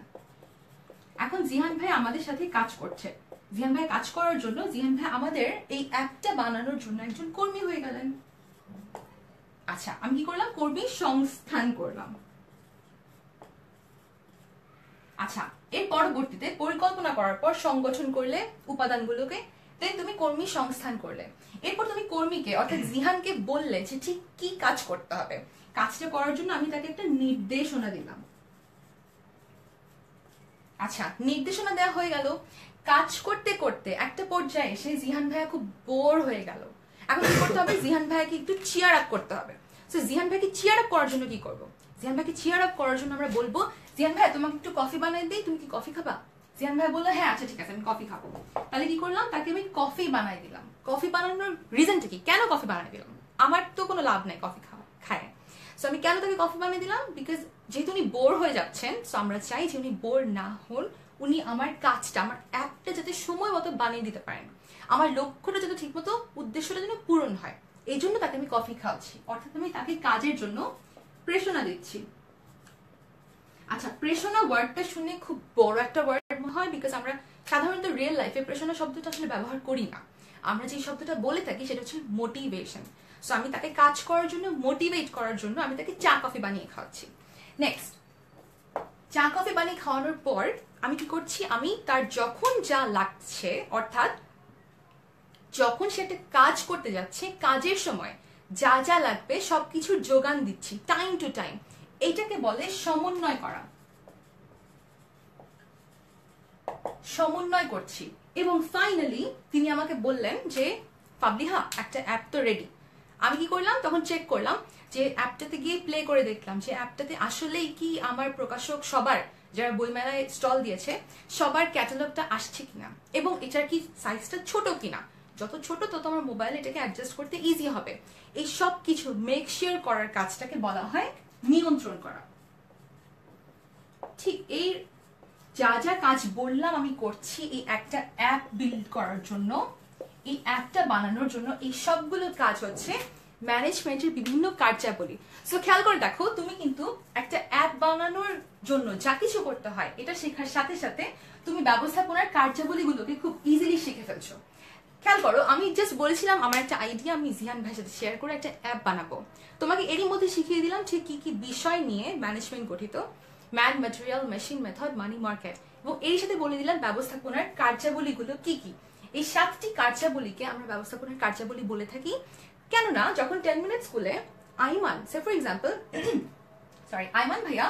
এখন জিহান ভাই আমাদের সাথে কাজ করছে, জিহান ভাই কাজ করার জন্য জিহান ভাই আমাদের এই অ্যাপটা বানানোর জন্য একজন কর্মী হয়ে গেলেন। আচ্ছা, আমি কি করলাম, কর্মী সংস্থান করলাম। আচ্ছা, এর পরবর্তীতে পরিকল্পনা করার পর সংগঠন করলে উপাদানগুলোকে, দেন তুমি কর্মী সংস্থান করলে। এরপর তুমি কর্মীকে অর্থাৎ জিহানকে বললে যে ঠিক কি কাজ করতে হবে। কাজটা করার জন্য আমি তাকে একটা নির্দেশনা দিলাম। আচ্ছা, নির্দেশনা দেওয়া হয়ে গেল। কাজ করতে করতে একটা পর্যায়ে এসে জিহান ভাইয়া খুব বোর হয়ে গেল। এখন কি করতে হবে, জিহান ভাইয়াকে একটু চিয়ার আপ করতে হবে। সো জিহান ভাইকে চিয়ার আপ করার জন্য কি করবো, জিহান ভাইকে চিয়ার আপ করার জন্য আমরা বলবো, জিহান ভাই তোমাকে একটু কফি বানাই দিই, তুমি কি কফি খাবা? জিহান ভাই বললো হ্যাঁ আচ্ছা ঠিক আছে আমি কফি খাবো। তাহলে কি করলাম, তাকে আমি কফি বানাই দিলাম। কফি বানানোর রিজনটা কি, কেন কফি বানাই দিলাম? আমার তো কোনো লাভ নাই কফি খায়। সো আমি কেন তাকে কফি বানিয়ে দিলাম, বিকজ যেহেতু উনি বোর হয়ে যাচ্ছেন, সো আমরা চাই যে উনি বোর না হন, উনি আমার কাজটা, আমার অ্যাপটা যাতে সময় মতো বানিয়ে দিতে পারেন, আমার লক্ষ্যটা যাতে ঠিক মতো, উদ্দেশ্যটা যেন পূরণ হয়, এই জন্য তাকে আমি কফি খাওয়াচ্ছি। অর্থাৎ আমি তাকে কাজের জন্য প্রেরণা দিচ্ছি। আচ্ছা, প্রেরণা ওয়ার্ডটা শুনে খুব বড় একটা ওয়ার্ড হয়, বিকজ আমরা সাধারণত রিয়েল লাইফে প্রেরণা শব্দটা আসলে ব্যবহার করি না। আমরা যে শব্দটা বলে থাকি সেটা হচ্ছে মোটিভেশন। সো আমি তাকে কাজ করার জন্য, মোটিভেট করার জন্য আমি তাকে চা কফি বানিয়ে খাওয়াচ্ছি। নেক্সট, চা কফি বানিয়ে খাওয়ানোর পর আমি কি করছি, আমি তার যখন যা লাগছে, অর্থাৎ যখন সে একটা কাজ করতে যাচ্ছে, কাজের সময় যা যা লাগবে সবকিছুর যোগান দিচ্ছি টাইম টু টাইম। এইটাকে বলে সমন্বয় করা। সমন্বয় করছি। এবং ফাইনালি তিনি আমাকে বললেন যে ফাবলিহা একটা অ্যাপ তো রেডি। আমি কি করলাম, তখন চেক করলাম যে অ্যাপটাতে গিয়ে প্লে করে দেখলাম যে অ্যাপটাতে আসলেই কি আমার প্রকাশক সবার, যারা বইমেলায় স্টল দিয়েছে, সবার ক্যাটালগটা আসছে কিনা, এবং এটার কি সাইজটা ছোট কিনা। যত ছোট তত আমার মোবাইলে এটাকে অ্যাডজাস্ট করতে ইজি হবে। এই সব কিছু মেক শিওর করার কাজটাকে বলা হয় নিয়ন্ত্রণ করা। ঠিক এই যা যা কাজ বললাম আমি করছি এই একটা অ্যাপ বিল্ড করার জন্য, এই অ্যাপটা বানানোর জন্য। এই সবগুলো কাজ হচ্ছে ম্যানেজমেন্টের বিভিন্ন কার্যাবলী। সো খেয়াল করে দেখো, তুমি কিন্তু একটা অ্যাপ বানানোর জন্য যা কিছু করতে হয় এটা শেখার সাথে সাথে তুমি ব্যবস্থাপনার কার্যাবলীগুলোকে খুব ইজিলি শিখে ফেলছো। খেয়াল করো, আমি জাস্ট বলেছিলাম আমার একটা আইডিয়া আমি জিহান ভাইয়ের সাথে শেয়ার করে একটা অ্যাপ বানাবো। তোমাকে এরই মধ্যে শিখিয়ে দিলাম ঠিক কি কি বিষয় নিয়ে ম্যানেজমেন্ট গঠিত: man, material, machine, method, money, market. এবং এর সাথে বলে দিলাম ব্যবস্থাপনার কার্যাবলীগুলো কি কি। এই 7টি কার্যাবলীকে আমরা ব্যবস্থাপনার কার্যাবলী বলে থাকি। কেননা যখন 10 মিনিট স্কুলে আইমান, সে ফর এক্সাম্পল আইমান ভাইয়া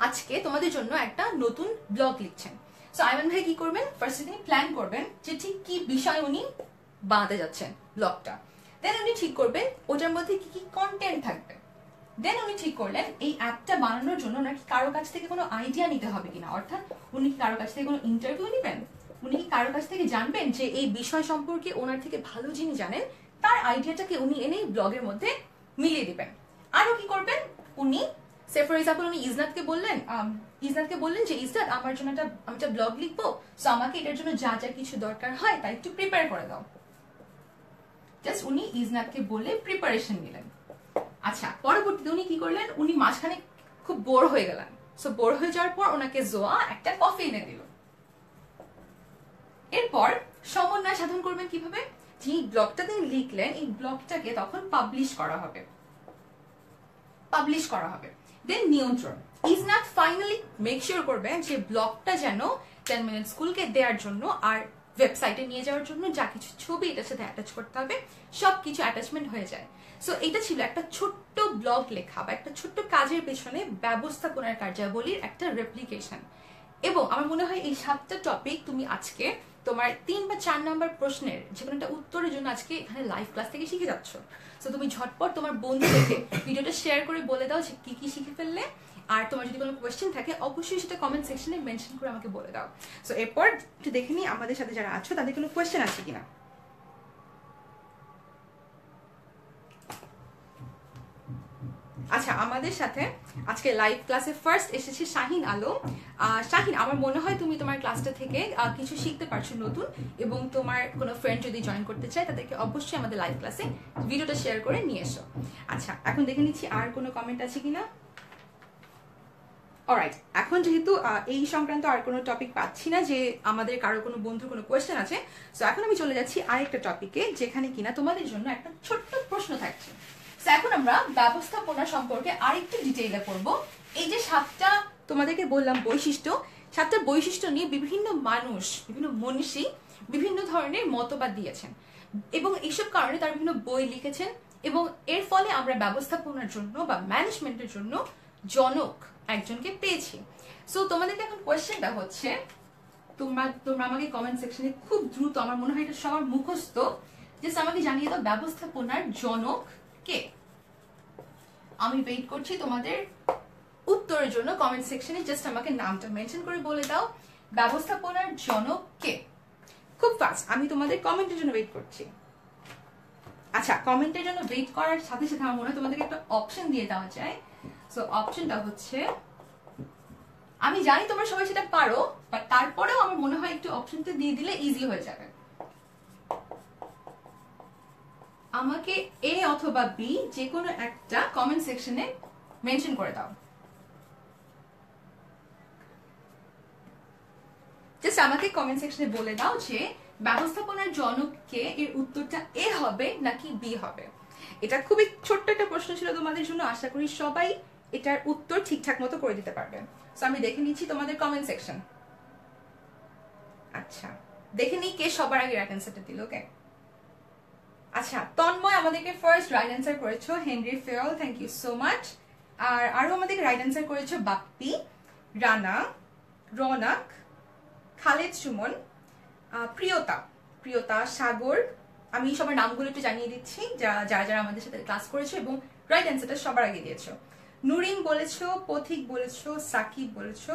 আজকে তোমাদের জন্য একটা নতুন ব্লগ লিখছেন। সো আইমান ভাই কি করবেন, ফার্স্টে তিনি প্ল্যান করবেন যে ঠিক কি বিষয় উনি বানাতে যাচ্ছেন ব্লগটা। দেন উনি ঠিক করবেন ওটার মধ্যে কি কি কন্টেন্ট থাকবে। দেন উনি ঠিক করলেন এই অ্যাপটা বানানোর জন্য ওনার কি কারো কাছ থেকে কোনো আইডিয়া নিতে হবে কিনা, অর্থাৎ উনি কি কারো কাছ থেকে কোনো ইন্টারভিউ নেবেন, উনি কি কারো কাছ থেকে জানবেন যে এই বিষয় সম্পর্কে ওনার থেকে ভালো যিনি জানেন তার আইডিয়াটাকে উনি এনে ব্লগের মধ্যে মিলিয়ে দিবেন। আরো কি করবেন, উনি সে ফর এক্সাম্পল উনি ইজনাতকে বললেন যে ইজনাত আমার জন্য আমি একটা ব্লগ লিখবো, সো আমাকে এটার জন্য যা যা কিছু দরকার হয় তাই একটু প্রিপেয়ার করে দাও। জাস্ট উনি ইজনাতকে বলে প্রিপারেশন নিলেন। আচ্ছা, পরবর্তীতে উনি কি করলেন, উনি মাঝখানে খুব বোর হয়ে গেলেন। সো বোর হয়ে যাওয়ার পর ওনাকে জোয়া একটা কফি এনে দিল। এরপর সমন্বয় সাধন করবেন কিভাবে, যে ব্লগটা তিনি লিখলেন এই ব্লগটাকে তখন পাবলিশ করা হবে। দেন নিয়ন্ত্রণ। ইজনাত ফাইনালি মেক শিওর করবেন যে ব্লগটা যেন 10 মিনিট স্কুলকে দেওয়ার জন্য আর ওয়েবসাইটে নিয়ে যাওয়ার জন্য যা কিছু ছবি এটার সাথে অ্যাটাচ করতে হবে সবকিছু অ্যাটাচমেন্ট হয়ে যায়। সো এটা ছিল একটা ছোট্ট ব্লগ লেখা বা একটা ছোট্ট কাজের পেছনে ব্যবস্থাপনার কার্যাবলীর একটা রেপ্লিকেশন। এবং আমার মনে হয় এই 7টা টপিক তুমি আজকে তোমার 3 বা 4 নম্বর প্রশ্নের যে কোনো একটা উত্তরের জন্য আজকে এখানে লাইভ ক্লাস থেকে শিখে যাচ্ছ। সো তুমি ঝটপট তোমার বন্ধুদেরকে ভিডিওটা শেয়ার করে বলে দাও যে কি কি শিখে ফেললে। আর তোমার যদি কোনো কোয়েশ্চেন থাকে অবশ্যই সেটা কমেন্ট সেকশনে মেনশন করে আমাকে বলে দাও। সো এরপর একটু দেখে নিই আমাদের সাথে যারা আছো তাদের কোনো কোয়েশ্চেন আছে কিনা। আচ্ছা, আমাদের সাথে আজকে লাইভ ক্লাসে ফার্স্ট এসেছে শাহিন আলম। শাহিন, আমার মনে হয় তুমি তোমার ক্লাসটা থেকে কিছু শিখতে পারছো নতুন, এবং তোমার কোনো ফ্রেন্ড যদি জয়েন করতে চায় তাদেরকে অবশ্যই আমাদের লাইভ ক্লাসে ভিডিওটা শেয়ার করে নিয়ে এসো। আচ্ছা, এখন দেখে নিচ্ছি আর কোনো কমেন্ট আছে কিনা। অলরাইট, এখন যেহেতু এই সংক্রান্ত আর কোনো টপিক পাচ্ছি না যে আমাদের কারো কোনো বন্ধুর কোনো কোয়েশ্চেন আছে, সো এখন আমি চলে যাচ্ছি আরেকটা টপিকে যেখানে কিনা তোমাদের জন্য একটা ছোট্ট প্রশ্ন থাকছে। এখন আমরা ব্যবস্থাপনা সম্পর্কে আরেকটু ডিটেইলে করব। এই যে 7টা তোমাদেরকে বললাম বৈশিষ্ট্য, 7টা বৈশিষ্ট্য নিয়ে বিভিন্ন মানুষ, বিভিন্ন মনীষী বিভিন্ন ধরনের মতবাদ দিয়েছেন, এবং এইসব কারণে তারা বিভিন্ন বই লিখেছেন, এবং এর ফলে আমরা ব্যবস্থাপনার জন্য বা ম্যানেজমেন্টের জন্য জনক একজনকে পেয়েছি। সো তোমাদেরকে এখন কোয়েশ্চেনটা হচ্ছে, তোমরা আমাকে কমেন্ট সেকশনে খুব দ্রুত, আমার মনে হয় এটা সবার মুখস্থ, জাস্ট আমাকে জানিয়ে দাও ব্যবস্থাপনার জনক কে। আমি ওয়েট করছি তোমাদের উত্তরের জন্য। কমেন্ট সেকশনে জাস্ট আমাকে নামটা মেনশন করে বলে দাও ব্যবস্থাপনার জনক কে। খুব ফাস্ট, আমি তোমাদের কমেন্টের জন্য ওয়েট করছি। আচ্ছা, কমেন্টের জন্য ওয়েট করার সাথে সাথে আমার মনে হয় তোমাদেরকে একটা অপশন দিয়ে দেওয়া যায়। সো অপশনটা হচ্ছে, আমি জানি তোমরা সবাই সেটা পারো, বাট তারপরেও আমার মনে হয় একটু অপশনটা দিয়ে দিলে ইজি হয়ে যাবে। আমাকে এ অথবা বি যে কোনো একটা কমেন্ট সেকশনে মেনশন করে দাও। জাস্ট জাস্ট আমাকে কমেন্ট সেকশনে বলে দাও যে ব্যবস্থাপনার জনক কে, এর উত্তরটা এ হবে নাকি বি হবে। এটা খুবই ছোট্ট একটা প্রশ্ন ছিল তোমাদের জন্য, আশা করি সবাই এটার উত্তর ঠিকঠাক মতো করে দিতে পারবে। সো আমি দেখে নিচ্ছি তোমাদের কমেন্ট সেকশন। আচ্ছা, দেখে নিই কে সবার আগে রাইট অ্যান্সারটা দিল। ওকে, আচ্ছা, তন্ময় আমাদেরকে ফার্স্ট রাইট অ্যান্সার করেছো, Henri Fayol, thank you so much. আর আরো আমাদেরকে রাইট অ্যান্সার করেছো বাপ্পি, রানা, রৌনক, খালেদ সুমন, প্রিয়তা, সাগর। আমি সবার নামগুলো একটু জানিয়ে দিচ্ছি যারা যারা আমাদের সাথে ক্লাস করেছো এবং রাইট অ্যান্সারটা সবার আগে দিয়েছো। নুরিন বলেছো, পথিক বলেছো, সাকিব বলেছো,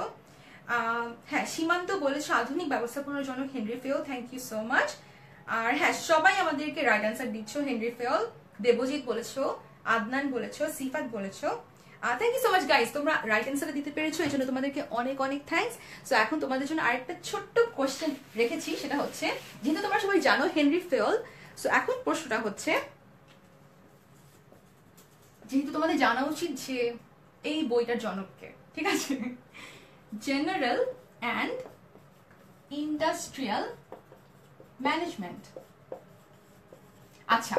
হ্যাঁ সীমান্ত বলেছো আধুনিক ব্যবস্থাপনার জনক Henri Fayol, thank you so much. আর হ্যাঁ সবাই আমাদেরকে রাইট অ্যান্সার দিচ্ছ, হেনরি ফেওল। দেবজিৎ বলেছো, আদনান বলেছো, সিফাত বলেছো। Thank you so much guys, তোমরা রাইট অ্যান্সার দিতে পেরেছো, এই জন্য তোমাদেরকে অনেক অনেক থ্যাঙ্কস। সো এখন তোমাদের জন্য আরেকটা ছোট্ট কোয়েশ্চেন রেখেছি, সেটা হচ্ছে যেহেতু তোমরা সবাই জানো হেনরি ফেওল, সো এখন প্রশ্নটা হচ্ছে, যেহেতু তোমাদের জানা উচিত যে এই বইটার জনককে, ঠিক আছে, জেনারেল অ্যান্ড ইন্ডাস্ট্রিয়াল ম্যানেজমেন্ট। আচ্ছা,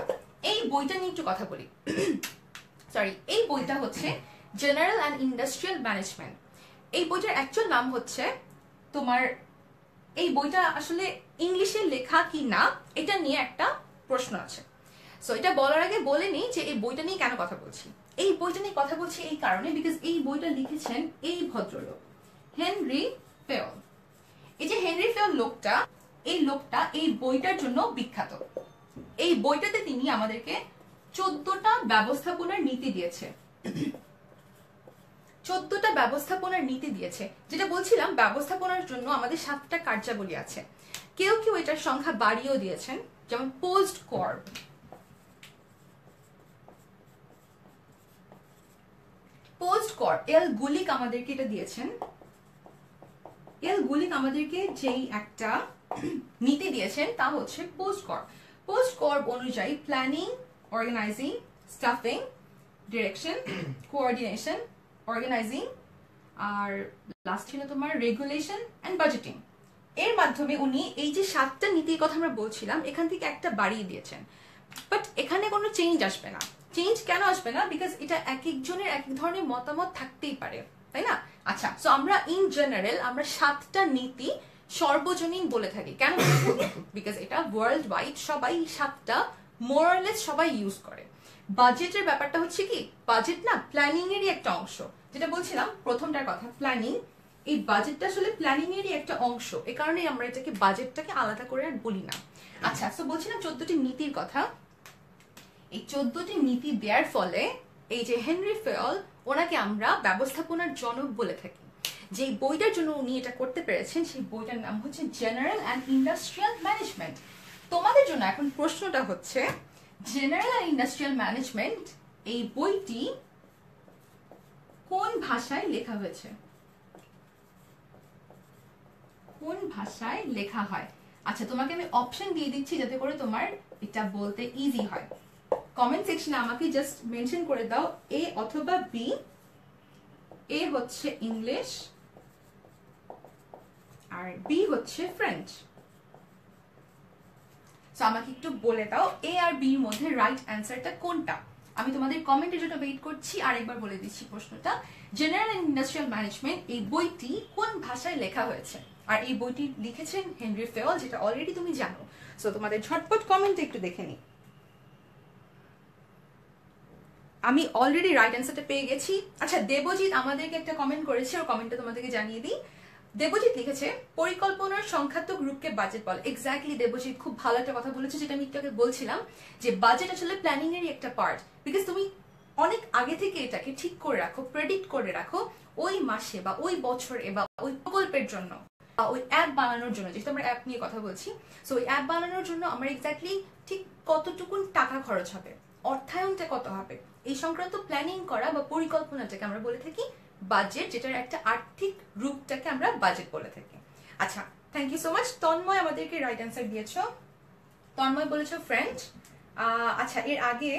এই বইটা নিয়ে একটু কথা বলি। সরি, এই বইটা হচ্ছে জেনারেল অ্যান্ড ইন্ডাস্ট্রিয়াল ম্যানেজমেন্ট। এই বইটার অ্যাকচুয়াল নাম হচ্ছে তোমার, এই বইটা আসলে ইংলিশে লেখা কি না এটা নিয়ে একটা প্রশ্ন আছে। সো এটা বলার আগে বলে নিই যে এই বইটা নিয়ে কেন কথা বলছি। এই বইটা নিয়ে কথা বলছি এই কারণে, বিকজ এই বইটা লিখেছেন এই ভদ্রলোক, হেনরি ফেওল। এই যে হেনরি ফেওল লোকটা, এই লোকটা এই বইটার জন্য বিখ্যাত। এই বইটাতে তিনি আমাদেরকে 14টা ব্যবস্থাপনার নীতি দিয়েছে। 14টা ব্যবস্থাপনার নীতি দিয়েছে। যেটা বলছিলাম, ব্যবস্থাপনার জন্য আমাদের 7টা কার্যাবলী আছে। কেউ কেউ এটার সংখ্যা বাড়িয়েও দিয়েছেন, যেমন পোস্ট কর্প, এল গুলিক আমাদেরকে এটা দিয়েছেন। এল গুলিক আমাদেরকে যেই একটা নীতি দিয়েছেন তা হচ্ছে পোস্ট কর্প অনুযায়ী planning, organizing, staffing, direction, coordination, organizing, আর লাস্ট ছিল তোমার রেগুলেশন এন্ড বাজেটিং। এর মাধ্যমে উনি এই যে 7টা নীতির কথা আমরা বলছিলাম, এখান থেকে একটা বাড়িয়ে দিয়েছেন। বাট এখানে কোনো চেঞ্জ আসবে না। চেঞ্জ কেন আসবে না? বিকজ এটা এক একজনের এক এক ধরনের মতামত থাকতেই পারে, তাই না? আচ্ছা, সো আমরা ইন জেনারেল আমরা 7টা নীতি সর্বজনীন বলে থাকি। কেন বলে থাকি? বিকজ এটা ওয়ার্ল্ড ওয়াইড সবাই 7টা মোরালেস সবাই ইউজ করে। বাজেটের ব্যাপারটা হচ্ছে কি, বাজেট না প্ল্যানিং এরই একটা অংশ। যেটা বলছিলাম প্রথমটার কথা, প্ল্যানিং, এই বাজেটটা আসলে প্ল্যানিং এরই একটা অংশ। এই কারণেই আমরা এটাকে বাজেটটাকে আলাদা করে আর বলি না। আচ্ছা, তো বলছিলাম 14টি নীতির কথা। এই 14টি নীতি দেওয়ার ফলে এই যে হেনরি ফেওল, ওনাকে আমরা ব্যবস্থাপনার জনক বলে থাকি। যে বইটার জন্য উনি এটা করতে পেরেছেন, সেই বইটার নাম হচ্ছে জেনারেল অ্যান্ড ইন্ডাস্ট্রিয়াল ম্যানেজমেন্ট। তোমাদের জন্য এখন প্রশ্নটা হচ্ছে, জেনারেল অ্যান্ড ইন্ডাস্ট্রিয়াল ম্যানেজমেন্ট এই বইটি কোন ভাষায় লেখা হয়েছে? কোন ভাষায় লেখা হয়? আচ্ছা, তোমাকে আমি অপশন দিয়ে দিচ্ছি যাতে করে তোমার এটা বলতে ইজি হয়। কমেন্ট সেকশনে আমাকে জাস্ট মেনশন করে দাও এ অথবা বি। এ হচ্ছে ইংলিশ আর বি হচ্ছে ফ্রেঞ্চ। সো আমাকে একটু বলে দাও এ আর বি এর মধ্যে রাইট অ্যান্সারটা কোনটা। আমি তোমাদের কমেন্টের জন্য ওয়েট করছি। আর একবার বলে দিচ্ছি প্রশ্নটা, জেনারেল অ্যান্ড ইন্ডাস্ট্রিয়াল ম্যানেজমেন্ট এই বইটি কোন ভাষায় লেখা হয়েছে? আর এই বইটি লিখেছেন হেনরি ফেওল, যেটা অলরেডি তুমি জানো। সো তোমাদের ঝটপট কমেন্ট একটু দেখে নি। আমি অলরেডি রাইট অ্যান্সারটা পেয়ে গেছি। আচ্ছা, দেবজিৎ আমাদেরকে একটা কমেন্ট করেছে, ওর কমেন্টটা তোমাদেরকে জানিয়ে দিই। দেবজিৎ লিখেছে পরিকল্পনার সংখ্যাত্মক রূপকে বাজেট বলে। এক্স্যাক্টলি দেবজিৎ, খুব ভালো একটা কথা বলেছে, যেটা আমি একটু আগে বলছিলাম যে বাজেট আসলে প্ল্যানিং এরই একটা পার্ট। বিকজ তুমি অনেক আগে থেকে এটাকে ঠিক করে রাখো, প্রেডিক্ট করে রাখো ওই মাসে বা ওই বছরে বা ওই প্রকল্পের জন্য বা ওই অ্যাপ বানানোর জন্য, যেহেতু আমরা অ্যাপ নিয়ে কথা বলছি। সো ওই অ্যাপ বানানোর জন্য আমার এক্স্যাক্টলি ঠিক কতটুকুন টাকা খরচ হবে, অর্থায়নটা কত হবে, এই সংক্রান্ত প্ল্যানিং করা বা পরিকল্পনাটাকে আমরা বলে থাকি বাজেট, যেটার একটা আর্থিক রূপটাকে আমরা বাজেট বলে থাকি। আচ্ছা, thank you so much. Tanmoy আমাদেরকে রাইট অ্যান্সার দিয়েছো। তন্ময় বলেছো ফ্রেঞ্চ। আচ্ছা, এর আগে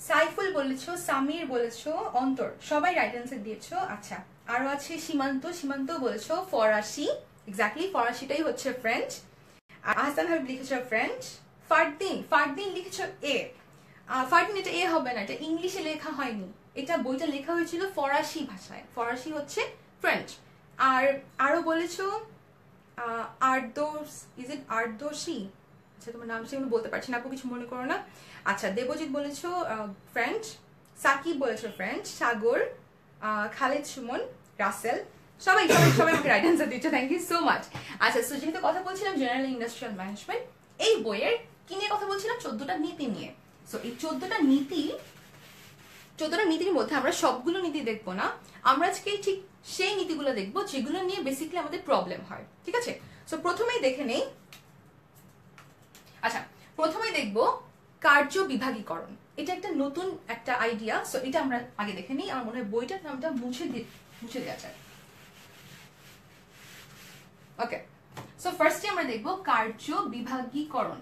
সাইফুল বলেছো, সামির বলেছো, অন্তর, সবাই রাইট অ্যান্সার দিয়েছো। আচ্ছা, আরো আছে সীমান্ত বলেছো ফরাসি, এক্স্যাক্টলি ফরাসিটাই হচ্ছে ফ্রেঞ্চ। আহসান হাবিব লিখেছ ফ্রেঞ্চ। ফারদিন লিখেছ এ। ফারদিন এটা এ হবে না, এটা ইংলিশে লেখা হয়নি, এটা বইটা লেখা হয়েছিল ফরাসি ভাষায়, ফরাসি হচ্ছে ফ্রেঞ্চ। আর আরো বলেছো আরদোস, ইজ ইট আরদোসি? আচ্ছা তোমার নাম সেগুলো বলতে পারছি না আপু, কিছু মনে করো না। আচ্ছা দেবজিৎ বলেছো ফ্রেঞ্চ, সাকিব বলেছো ফ্রেঞ্চ, সাগর, খালেদ সুমন, রাসেল, সবাই সবাই সবাই আমাকে রাইট অ্যান্সার দিচ্ছে, থ্যাংক ইউ সো মাচ। আচ্ছা সো যেহেতু কথা বলছিলাম জেনারেল ইন্ডাস্ট্রিয়াল ম্যানেজমেন্ট, এই বইয়ের কি নিয়ে কথা বলছিলাম? 14টা নীতি নিয়ে। সো এই 14টা নীতির মধ্যে আমরা সবগুলো নীতি দেখবো না, আমরা আজকে ঠিক সেই নীতিগুলো দেখবো যেগুলো নিয়ে বেসিক্যালি আমাদের প্রবলেম হয়, ঠিক আছে? সো প্রথমেই দেখে নেই, আচ্ছা প্রথমেই দেখবো কার্য বিভাগীকরণ। এটা একটা নতুন একটা আইডিয়া, সো এটা আমরা আগে দেখে নিই। আমার মনে হয় বইটার নামটা মুছে দেওয়া যায়। ওকে, সো ফার্স্টে আমরা দেখবো কার্য বিভাগীকরণ।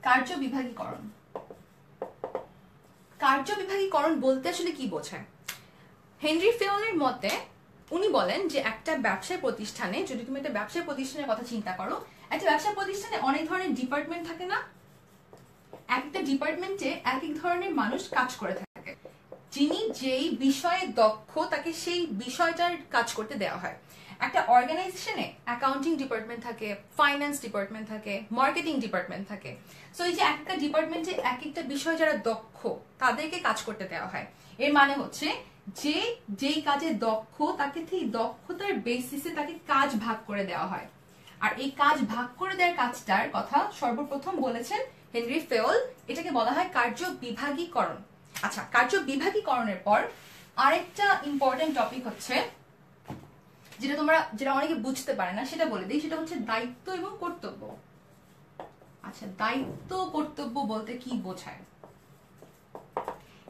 কার্য বিভাগীকরণ বলতে আসলে কি বোঝায়? হেনরি ফেওলের মতে উনি বলেন যে একটা ব্যবসায় প্রতিষ্ঠানে, যদি তুমি একটা ব্যবসায় প্রতিষ্ঠানের কথা চিন্তা করো, একটা ব্যবসা প্রতিষ্ঠানে অনেক ধরনের ডিপার্টমেন্ট থাকে না? একটা ডিপার্টমেন্টে এক এক ধরনের মানুষ কাজ করে থাকে, যিনি যেই বিষয়ে দক্ষ তাকে সেই বিষয়টার কাজ করতে দেওয়া হয়। একটা অর্গানাইজেশনে অ্যাকাউন্টিং ডিপার্টমেন্ট থাকে, ফাইন্যান্স ডিপার্টমেন্ট থাকে, মার্কেটিং ডিপার্টমেন্ট থাকে। সো এই যে একটা ডিপার্টমেন্টে এক একটা বিষয় যারা দক্ষ তাদেরকে কাজ করতে দেওয়া হয়। এর মানে হচ্ছে যে যেই কাজে দক্ষ তাকে ঠিক দক্ষতার বেসিসে তাকে কাজ ভাগ করে দেওয়া হয়। আর এই কাজ ভাগ করে দেওয়ার কাজটার কথা সর্বপ্রথম বলেছেন হেনরি ফেওল, এটাকে বলা হয় কার্য বিভাগীকরণ। আচ্ছা কার্য বিভাগীকরণের পর আরেকটা ইম্পর্টেন্ট টপিক হচ্ছে যেটা অনেকে বুঝতে পারে না, সেটা বলে দিই, সেটা হচ্ছে দায়িত্ব এবং কর্তব্য। আচ্ছা দায়িত্ব কর্তব্য বলতে কি বোঝায়?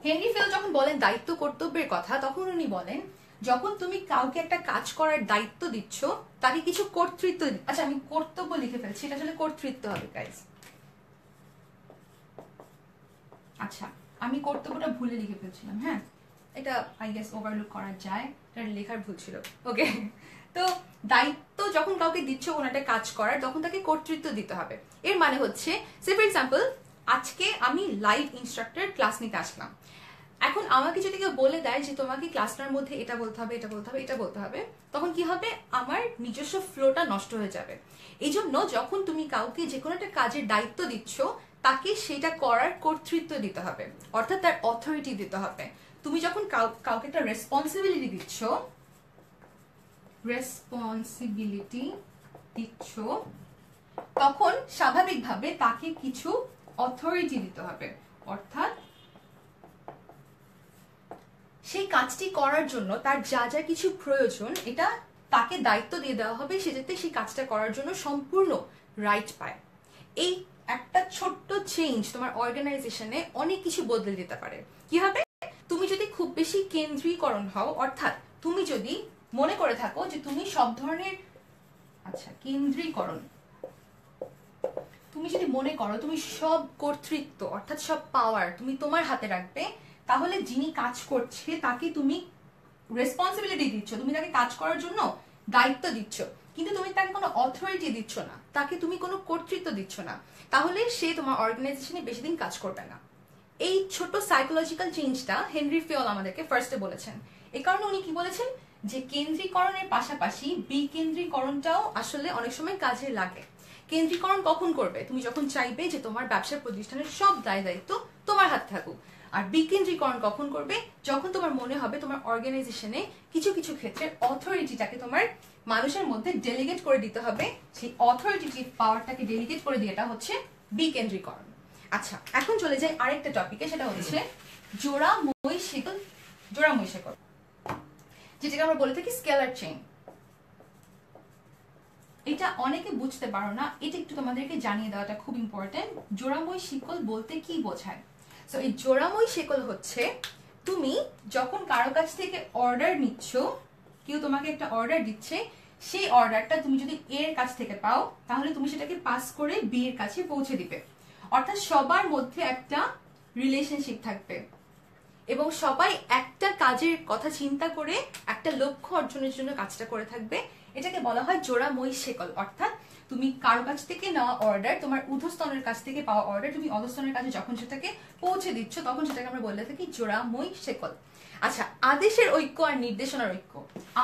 হেনরি ফেল যখন বলেন দায়িত্ব কর্তব্যের কথা, তখন উনি বলেন যখন তুমি কাউকে একটা কাজ করার দায়িত্ব দিচ্ছ তাকে কিছু কর্তৃত্ব, আচ্ছা আমি কর্তব্য লিখে ফেলছি, এটা আসলে কর্তৃত্ব হবে গাইস। আচ্ছা আমি কর্তব্যটা ভুলে লিখে ফেলছিলাম, হ্যাঁ এটা আই গেস ওভারলুক করা যায়, এটা লেখার ভুল ছিল। ওকে, তো দায়িত্ব যখন কাউকে দিচ্ছ কোনো একটা কাজ করার, তখন তাকে কর্তৃত্ব দিতে হবে। এর মানে হচ্ছে সে ফর এক্সাম্পল আজকে আমি লাইভ ইনস্ট্রাক্টর ক্লাস নিতে আসলাম, এখন আমাকে যদি কেউ বলে দেয় যে তোমাকে ক্লাসটার মধ্যে এটা বলতে হবে, এটা বলতে হবে, এটা বলতে হবে, তখন কি হবে? আমার নিজস্ব ফ্লোটা নষ্ট হয়ে যাবে। এই জন্য যখন তুমি কাউকে যে কোনো একটা কাজের দায়িত্ব দিচ্ছ তাকে সেটা করার কর্তৃত্ব দিতে হবে, অর্থাৎ তার অথরিটি দিতে হবে। তুমি যখন কাউকে একটা রেসপন্সিবিলিটি দিচ্ছ তখন স্বাভাবিকভাবে তাকে কিছু অথরিটি দিতে হবে, অর্থাৎ সেই কাজটি করার জন্য তার যা যা কিছু প্রয়োজন এটা তাকে দায়িত্ব দিয়ে দেওয়া হবে, সে যাতে সেই কাজটা করার জন্য সম্পূর্ণ রাইট পায়। এই একটা ছোট্ট চেঞ্জ তোমার অর্গানাইজেশনে অনেক কিছু বদলে দিতে পারে। কি হবে? তুমি যদি খুব বেশি কেন্দ্রীকরণ হও, অর্থাৎ তুমি যদি মনে করে থাকো যে তুমি সব ধরনের, আচ্ছা কেন্দ্রীকরণ, তুমি যদি মনে করো তুমি সব কর্তৃত্ব অর্থাৎ সব পাওয়ার তুমি তোমার হাতে রাখবে, তাহলে যিনি কাজ করছে তাকে তুমি রেসপন্সিবিলিটি দিচ্ছ, তুমি তাকে কাজ করার জন্য দায়িত্ব দিচ্ছ, কিন্তু তুমি তাকে কোনো অথরিটি দিচ্ছ না, তাকে তুমি কোনো কর্তৃত্ব দিচ্ছ না, তাহলে সে তোমার অর্গানাইজেশনে বেশি দিন কাজ করবে না। এই ছোট সাইকোলজিক্যাল চেঞ্জটা হেনরি ফেওল আমাদেরকে ফার্স্টে বলেছেন। এই কারণে উনি কি বলেছেন যে কেন্দ্রীকরণের পাশাপাশি বিকেন্দ্রীকরণটাও আসলে অনেক সময় কাজে লাগে। কেন্দ্রীকরণ কখন করবে? তুমি যখন চাইবে যে তোমার ব্যবসা প্রতিষ্ঠানের সব দায় দায়িত্ব তোমার হাতে থাকুক। আর বিকেন্দ্রীকরণ কখন করবে? যখন তোমার মনে হবে তোমার অর্গানাইজেশনে কিছু কিছু ক্ষেত্রে অথরিটিটাকে তোমার মানুষের মধ্যে ডেলিগেট করে দিতে হবে, সেই অথরিটি পাওয়ারটাকে ডেলিগেট করে দিয়েটা হচ্ছে বিকেন্দ্রীকরণ। আচ্ছা এখন চলে যাই আরেকটা টপিকে, সেটা হচ্ছে জোড়াময় শিকল, যেটাকে আমরা বলে থাকি স্কেলার চেইন। এটা অনেকে বুঝতে পারো না, এটা একটু তোমাদেরকে জানিয়ে দেওয়াটা খুব ইম্পর্টেন্ট। জোড়াময় শিকল বলতে কি বোঝায়? সো এই জোড়াময় শিকল হচ্ছে তুমি যখন কারো কাছ থেকে অর্ডার নিচ্ছ, কেউ তোমাকে একটা অর্ডার দিচ্ছে, সেই অর্ডারটা তুমি যদি এর কাছ থেকে পাও তাহলে তুমি সেটাকে পাস করে বি এর কাছে পৌঁছে দিবে, অর্থাৎ সবার মধ্যে একটা রিলেশনশিপ থাকবে। এবং সবাই একটা কাজের কথা চিন্তা করে একটা লক্ষ্য অর্জনের জন্য কাজটা করে থাকবে। এটাকে বলা হয় জোড়া মই শেকল, অর্থাৎ তুমি কারো কাছ থেকে নেওয়া অর্ডার, তোমার ঊর্ধ্বস্তনের কাছ থেকে পাওয়া অর্ডার তুমি অধস্তনের কাছে যখন সেটাকে পৌঁছে দিচ্ছ তখন সেটাকে আমরা বলে থাকি জোড়া মই শেকল। আচ্ছা, আদেশের ঐক্য আর নির্দেশনার ঐক্য,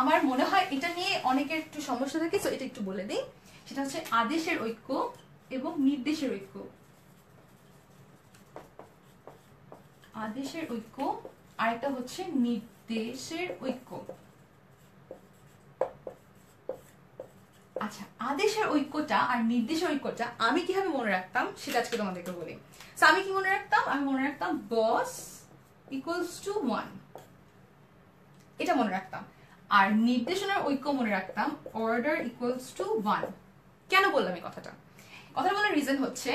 আমার মনে হয় এটা নিয়ে অনেকের একটু সমস্যা থাকে, তো এটা একটু বলে দিই। সেটা হচ্ছে আদেশের ঐক্য এবং নির্দেশের ঐক্য। আদেশের ঐক্য আর একটা হচ্ছে নির্দেশের ঐক্য। আচ্ছা, আদেশের ঐক্যটা আর নির্দেশের ঐক্যটা আমি কিভাবে মনে রাখতাম সেটা আজকে তোমাদেরকে বলি। তো আমি কি মনে রাখতাম? আমি মনে রাখতাম বস ইকুয়ালস টু 1, এটা মনে রাখতাম। আর নির্দেশনার ঐক্য মনে রাখতাম অর্ডার ইকুয়ালস টু 1। কেন বললাম এই কথাটা? কথা বলার রিজন হচ্ছে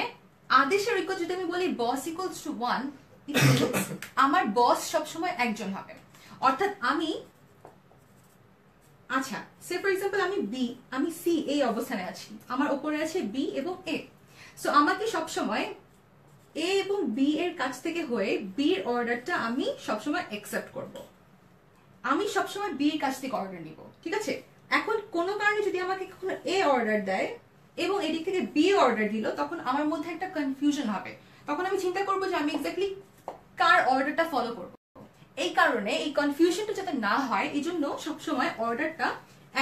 আদেশের ঐক্য যদি আমি বলি বস ইকুয়ালস টু 1, আমার বস সবসময় একজন হবে। অর্থাৎ আমি, আচ্ছা সে ফর এক্সাম্পল আমি সি এই অবস্থানে আছি, আমার উপরে আছে বি এবং এ। সো আমাকে সবসময় এ এবং বি এর কাছ থেকে হয়ে বি এর অর্ডারটা আমি সবসময় অ্যাকসেপ্ট করব। আমি সবসময় বি এর কাছ থেকে অর্ডার নিব, ঠিক আছে? এখন কোনো কারণে যদি আমাকে কখনো এ অর্ডার দেয় এবং এদিক থেকে বি অর্ডার দিল, তখন আমার মধ্যে একটা কনফিউশন হবে। তখন আমি চিন্তা করবো যে আমি এক্স্যাক্টলি কার অর্ডারটা ফলো করব। এই কারণে এই কনফিউশনটা যাতে না হয়, এই জন্য সবসময় অর্ডারটা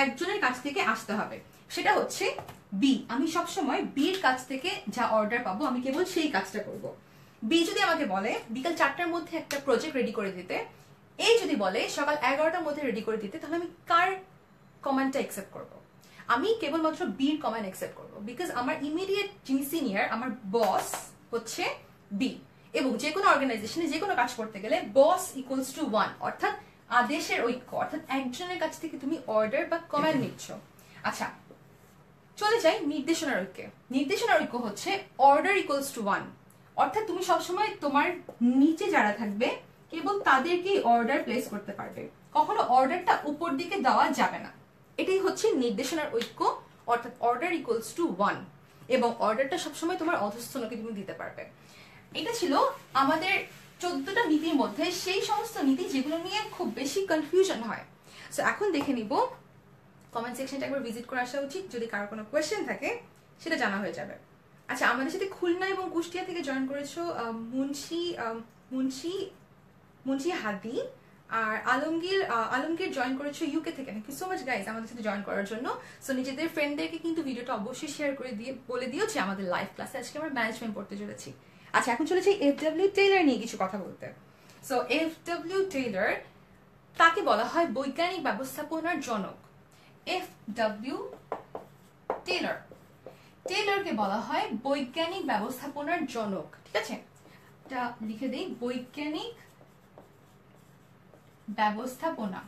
একজনের কাছ থেকে আসতে হবে, সেটা হচ্ছে বি। আমি সবসময় বি এর কাছ থেকে যা অর্ডার পাবো আমি কেবল সেই কাজটা করব। বি যদি আমাকে বলে বিকাল 4টার মধ্যে একটা প্রজেক্ট রেডি করে দিতে, এই যদি বলে সকাল 11টার মধ্যে রেডি করে দিতে, তাহলে আমি কার কমান্ডটা অ্যাকসেপ্ট করব? আমি কেবলমাত্র বির কমান্ড অ্যাকসেপ্ট করব, বিকজ আমার ইমিডিয়েট যিনি সিনিয়র, আমার বস হচ্ছে বি। এবং যে কোনো অর্গানাইজেশনে যে কোনো কাজ করতে গেলে বস ইকুয়ালস টু 1, অর্থাৎ আদেশের ঐক্য, অর্থাৎ একজনের কাছ থেকে তুমি অর্ডার বা কমান্ড নিচ্ছ। আচ্ছা, চলে যাই নির্দেশনার ঐক্যে। নির্দেশনার ঐক্য হচ্ছে অর্ডার ইকুয়ালস টু 1, অর্থাৎ তুমি সবসময় তোমার নিচে যারা থাকবে কেবল তাদেরকেই অর্ডার প্লেস করতে পারবে, কখনো অর্ডারটা উপর দিকে দেওয়া যাবে না। এটাই হচ্ছে নির্দেশনার ঐক্য, অর্থাৎ অর্ডার ইকুয়ালস টু 1, এবং অর্ডারটা সবসময় তোমার অধস্তনকে তুমি দিতে পারবে। এটা ছিল আমাদের 14টা নীতির মধ্যে সেই সমস্ত নীতি যেগুলো নিয়ে খুব বেশি কনফিউশন হয়। সো এখন দেখে নিব, কমেন্ট সেকশনটা একবার ভিজিট করে আসা উচিত, যদি কারো কোনো কোয়েশ্চেন থাকে সেটা জানা হয়ে যাবে। আচ্ছা, আমাদের সাথে খুলনা এবং কুষ্টিয়া থেকে জয়েন করেছো মুন্সি হাদি, আর আলমগীর জয়েন করেছো ইউকে থেকে। Thank you so much guys আমাদের সাথে জয়েন করার জন্য। সো নিজেদের ফ্রেন্ডদেরকে কিন্তু ভিডিওটা অবশ্যই শেয়ার করে দিয়ে বলে দিও যে আমাদের লাইভ ক্লাসে আজকে আমরা ম্যানেজমেন্ট পড়তে চলেছি। আচ্ছা, এখন চলেছি এফডব্লিউ টেইলর নিয়ে কিছু কথা বলতে। সো এফডব্লিউ টেইলর, তাকে বলা হয় বৈজ্ঞানিক ব্যবস্থাপনার জনক। এফডব্লিউ টেইলরকে বলা হয় বৈজ্ঞানিক ব্যবস্থাপনার জনক, ঠিক আছে? এটা লিখে দেই, বৈজ্ঞানিক ব্যবস্থাপনা।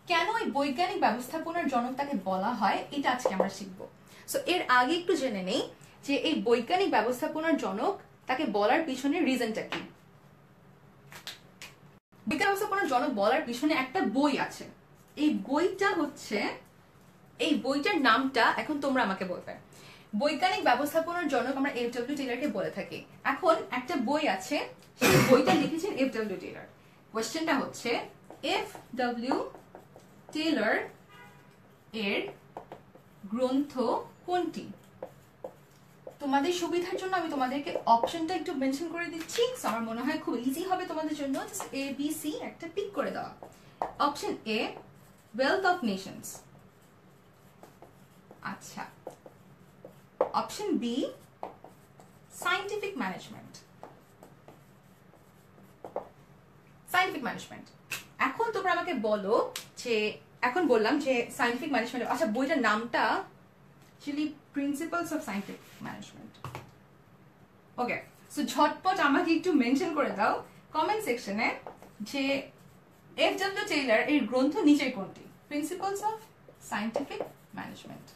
কেন এই বৈজ্ঞানিক ব্যবস্থাপনার জনক তাকে বলা হয়, এটা আজকে আমরা শিখবো। সো এর আগে একটু জেনে নেই যে এই বৈজ্ঞানিক ব্যবস্থাপনার জনক তাকে বলার পিছনে রিজনটা কি। বৈজ্ঞানিক ব্যবস্থাপনার জনক বলার পিছনে একটা বই আছে। এই বইটা হচ্ছে, এই বইটার নামটা এখন তোমরা আমাকে বলবে। বৈজ্ঞানিক ব্যবস্থাপনার জনক আমরা এফডব্লিউ টেইলরকে বলে থাকি। এখন একটা বই আছে, সেই বইটা লিখেছেন এফডব্লিউ টেইলর। কোশ্চেনটা হচ্ছে এফডব্লিউ টেইলর এর গ্রন্থ কোনটি? তোমাদের সুবিধার জন্য আমি তোমাদেরকে অপশনটা একটু মেনশন করে দিচ্ছি। আমার মনে হয় খুব ইজি হবে তোমাদের জন্য, জাস্ট এ বি সি একটা পিক করে দেওয়া। Option A, wealth of Nations. আচ্ছা, অপশন বি, সায়েন্টিফিক ম্যানেজমেন্ট। এখন তোমরা আমাকে বলো যে, এখন বললাম যে সায়েন্টিফিক ম্যানেজমেন্ট, আচ্ছা বইটার নামটা actually principles of scientific management. Okay, so ঝটপট আমাকে একটু মেনশন করে দাও কমেন্ট সেকশনে যে এফডব্লিউ টেইলর এর গ্রন্থ নিচের কোনটি? Principles of scientific management.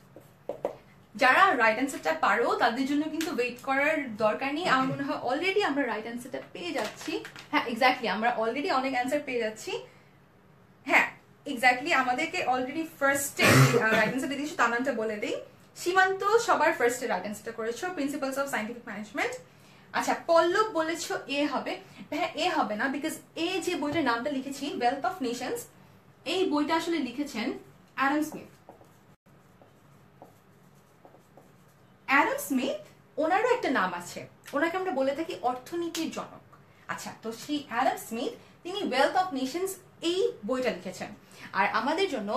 যারা রাইট অ্যান্সারটা পারো তাদের জন্য কিন্তু ওয়েট করার দরকার নেই। আমার মনে হয় অলরেডি আমরা রাইট অ্যান্সারটা পেয়ে যাচ্ছি। হ্যাঁ, এক্স্যাক্টলি, আমরা অলরেডি অনেক অ্যান্সার পেয়ে যাচ্ছি। হ্যাঁ, এক্স্যাক্টলি, আমাদেরকে অলরেডি ফার্স্টে রাইট অ্যান্সারটা দিয়েছি, তার নামটা বলে দিই। সীমান্ত সবার ফার্স্টে রাইট অ্যান্সারটা করেছো, প্রিন্সিপালস অফ সায়েন্টিফিক ম্যানেজমেন্ট। আচ্ছা পল্লব বলেছো এ হবে, হ্যাঁ এ হবে না, বিকজ এ যে বইটার নামটা লিখেছি ওয়েলথ অফ নেশনস, এই বইটা আসলে লিখেছেন অ্যাডাম স্মিথ। অ্যাডাম স্মিথ ওনারও একটা নাম আছে, ওনাকে আমরা বলে থাকি অর্থনীতির জনক। আচ্ছা তো সেই অ্যাডাম স্মিথ তিনি ওয়েলথ অফ নেশনস এই বইটা লিখেছেন। আর আমাদের জন্য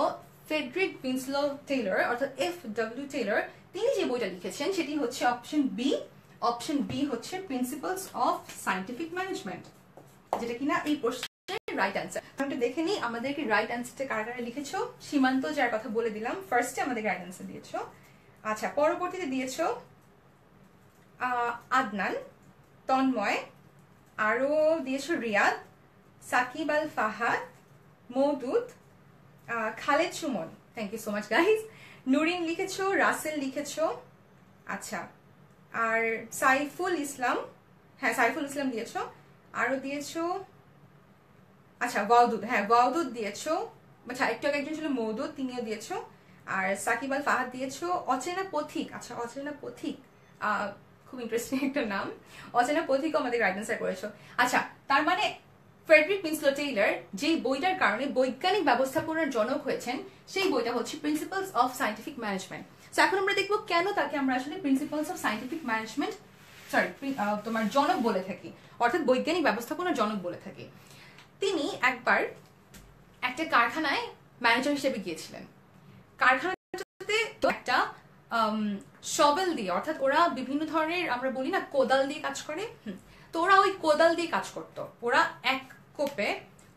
ফ্রেডরিক উইনস্লো টেইলর অর্থাৎ F.W. টেইলর তিনি যে বইটা লিখেছেন সেটি হচ্ছে অপশন বি। অপশন বি হচ্ছে প্রিন্সিপালস অফ সায়েন্টিফিক ম্যানেজমেন্ট, যেটা কিনা এই প্রশ্নের রাইট অ্যান্সার। আমরা দেখে নিই আমাদেরকে রাইট অ্যান্সারটা কারা কারা লিখেছো। সীমান্ত যার কথা বলে দিলাম, ফার্স্টে আমাদের রাইট অ্যান্সার দিয়েছো। আচ্ছা পরবর্তীতে দিয়েছো আদনান, তন্ময়, আরো দিয়েছো Riyad, Sakib Al Fahad, Moudud, Khaled Sumon, thank you so much guys. Nurin লিখেছো, রাসেল লিখেছো, আচ্ছা আর সাইফুল ইসলাম, হ্যাঁ সাইফুল ইসলাম দিয়েছো, আরো দিয়েছো আচ্ছা ওয়াউদুদ, হ্যাঁ ওয়াউদুদ দিয়েছো, আচ্ছা একটু আগে একজন ছিল মৌদুদ তিনিও দিয়েছো, আর সাকিব আল ফাহাদ দিয়েছো। অচেনা পথিক, আচ্ছা অচেনা পথিক খুব ইন্টারেস্টিং একটা নাম, অচেনা পথিকও আমাদের রাইট অ্যান্সার করেছো। আচ্ছা তার মানে ফ্রেডরিক উইনস্লো টেইলর যেই বইটার কারণে বৈজ্ঞানিক ব্যবস্থাপনার জনক হয়েছেন সেই বইটা হচ্ছে প্রিন্সিপালস অফ সায়েন্টিফিক ম্যানেজমেন্ট। তো এখন আমরা দেখবো কেন তাকে আমরা আসলে প্রিন্সিপালস অফ সায়েন্টিফিক ম্যানেজমেন্ট তোমার জনক বলে থাকি, অর্থাৎ বৈজ্ঞানিক ব্যবস্থাপনার জনক বলে থাকি। তিনি একবার একটা কারখানায় ম্যানেজার হিসেবে গিয়েছিলেন। কারখানাটাতে একটা শবেল দিয়ে, অর্থাৎ ওরা বিভিন্ন ধরনের আমরা বলি না কোদাল দিয়ে কাজ করে, তো ওরা ওই কোদাল দিয়ে কাজ করতো, ওরা এক কোপে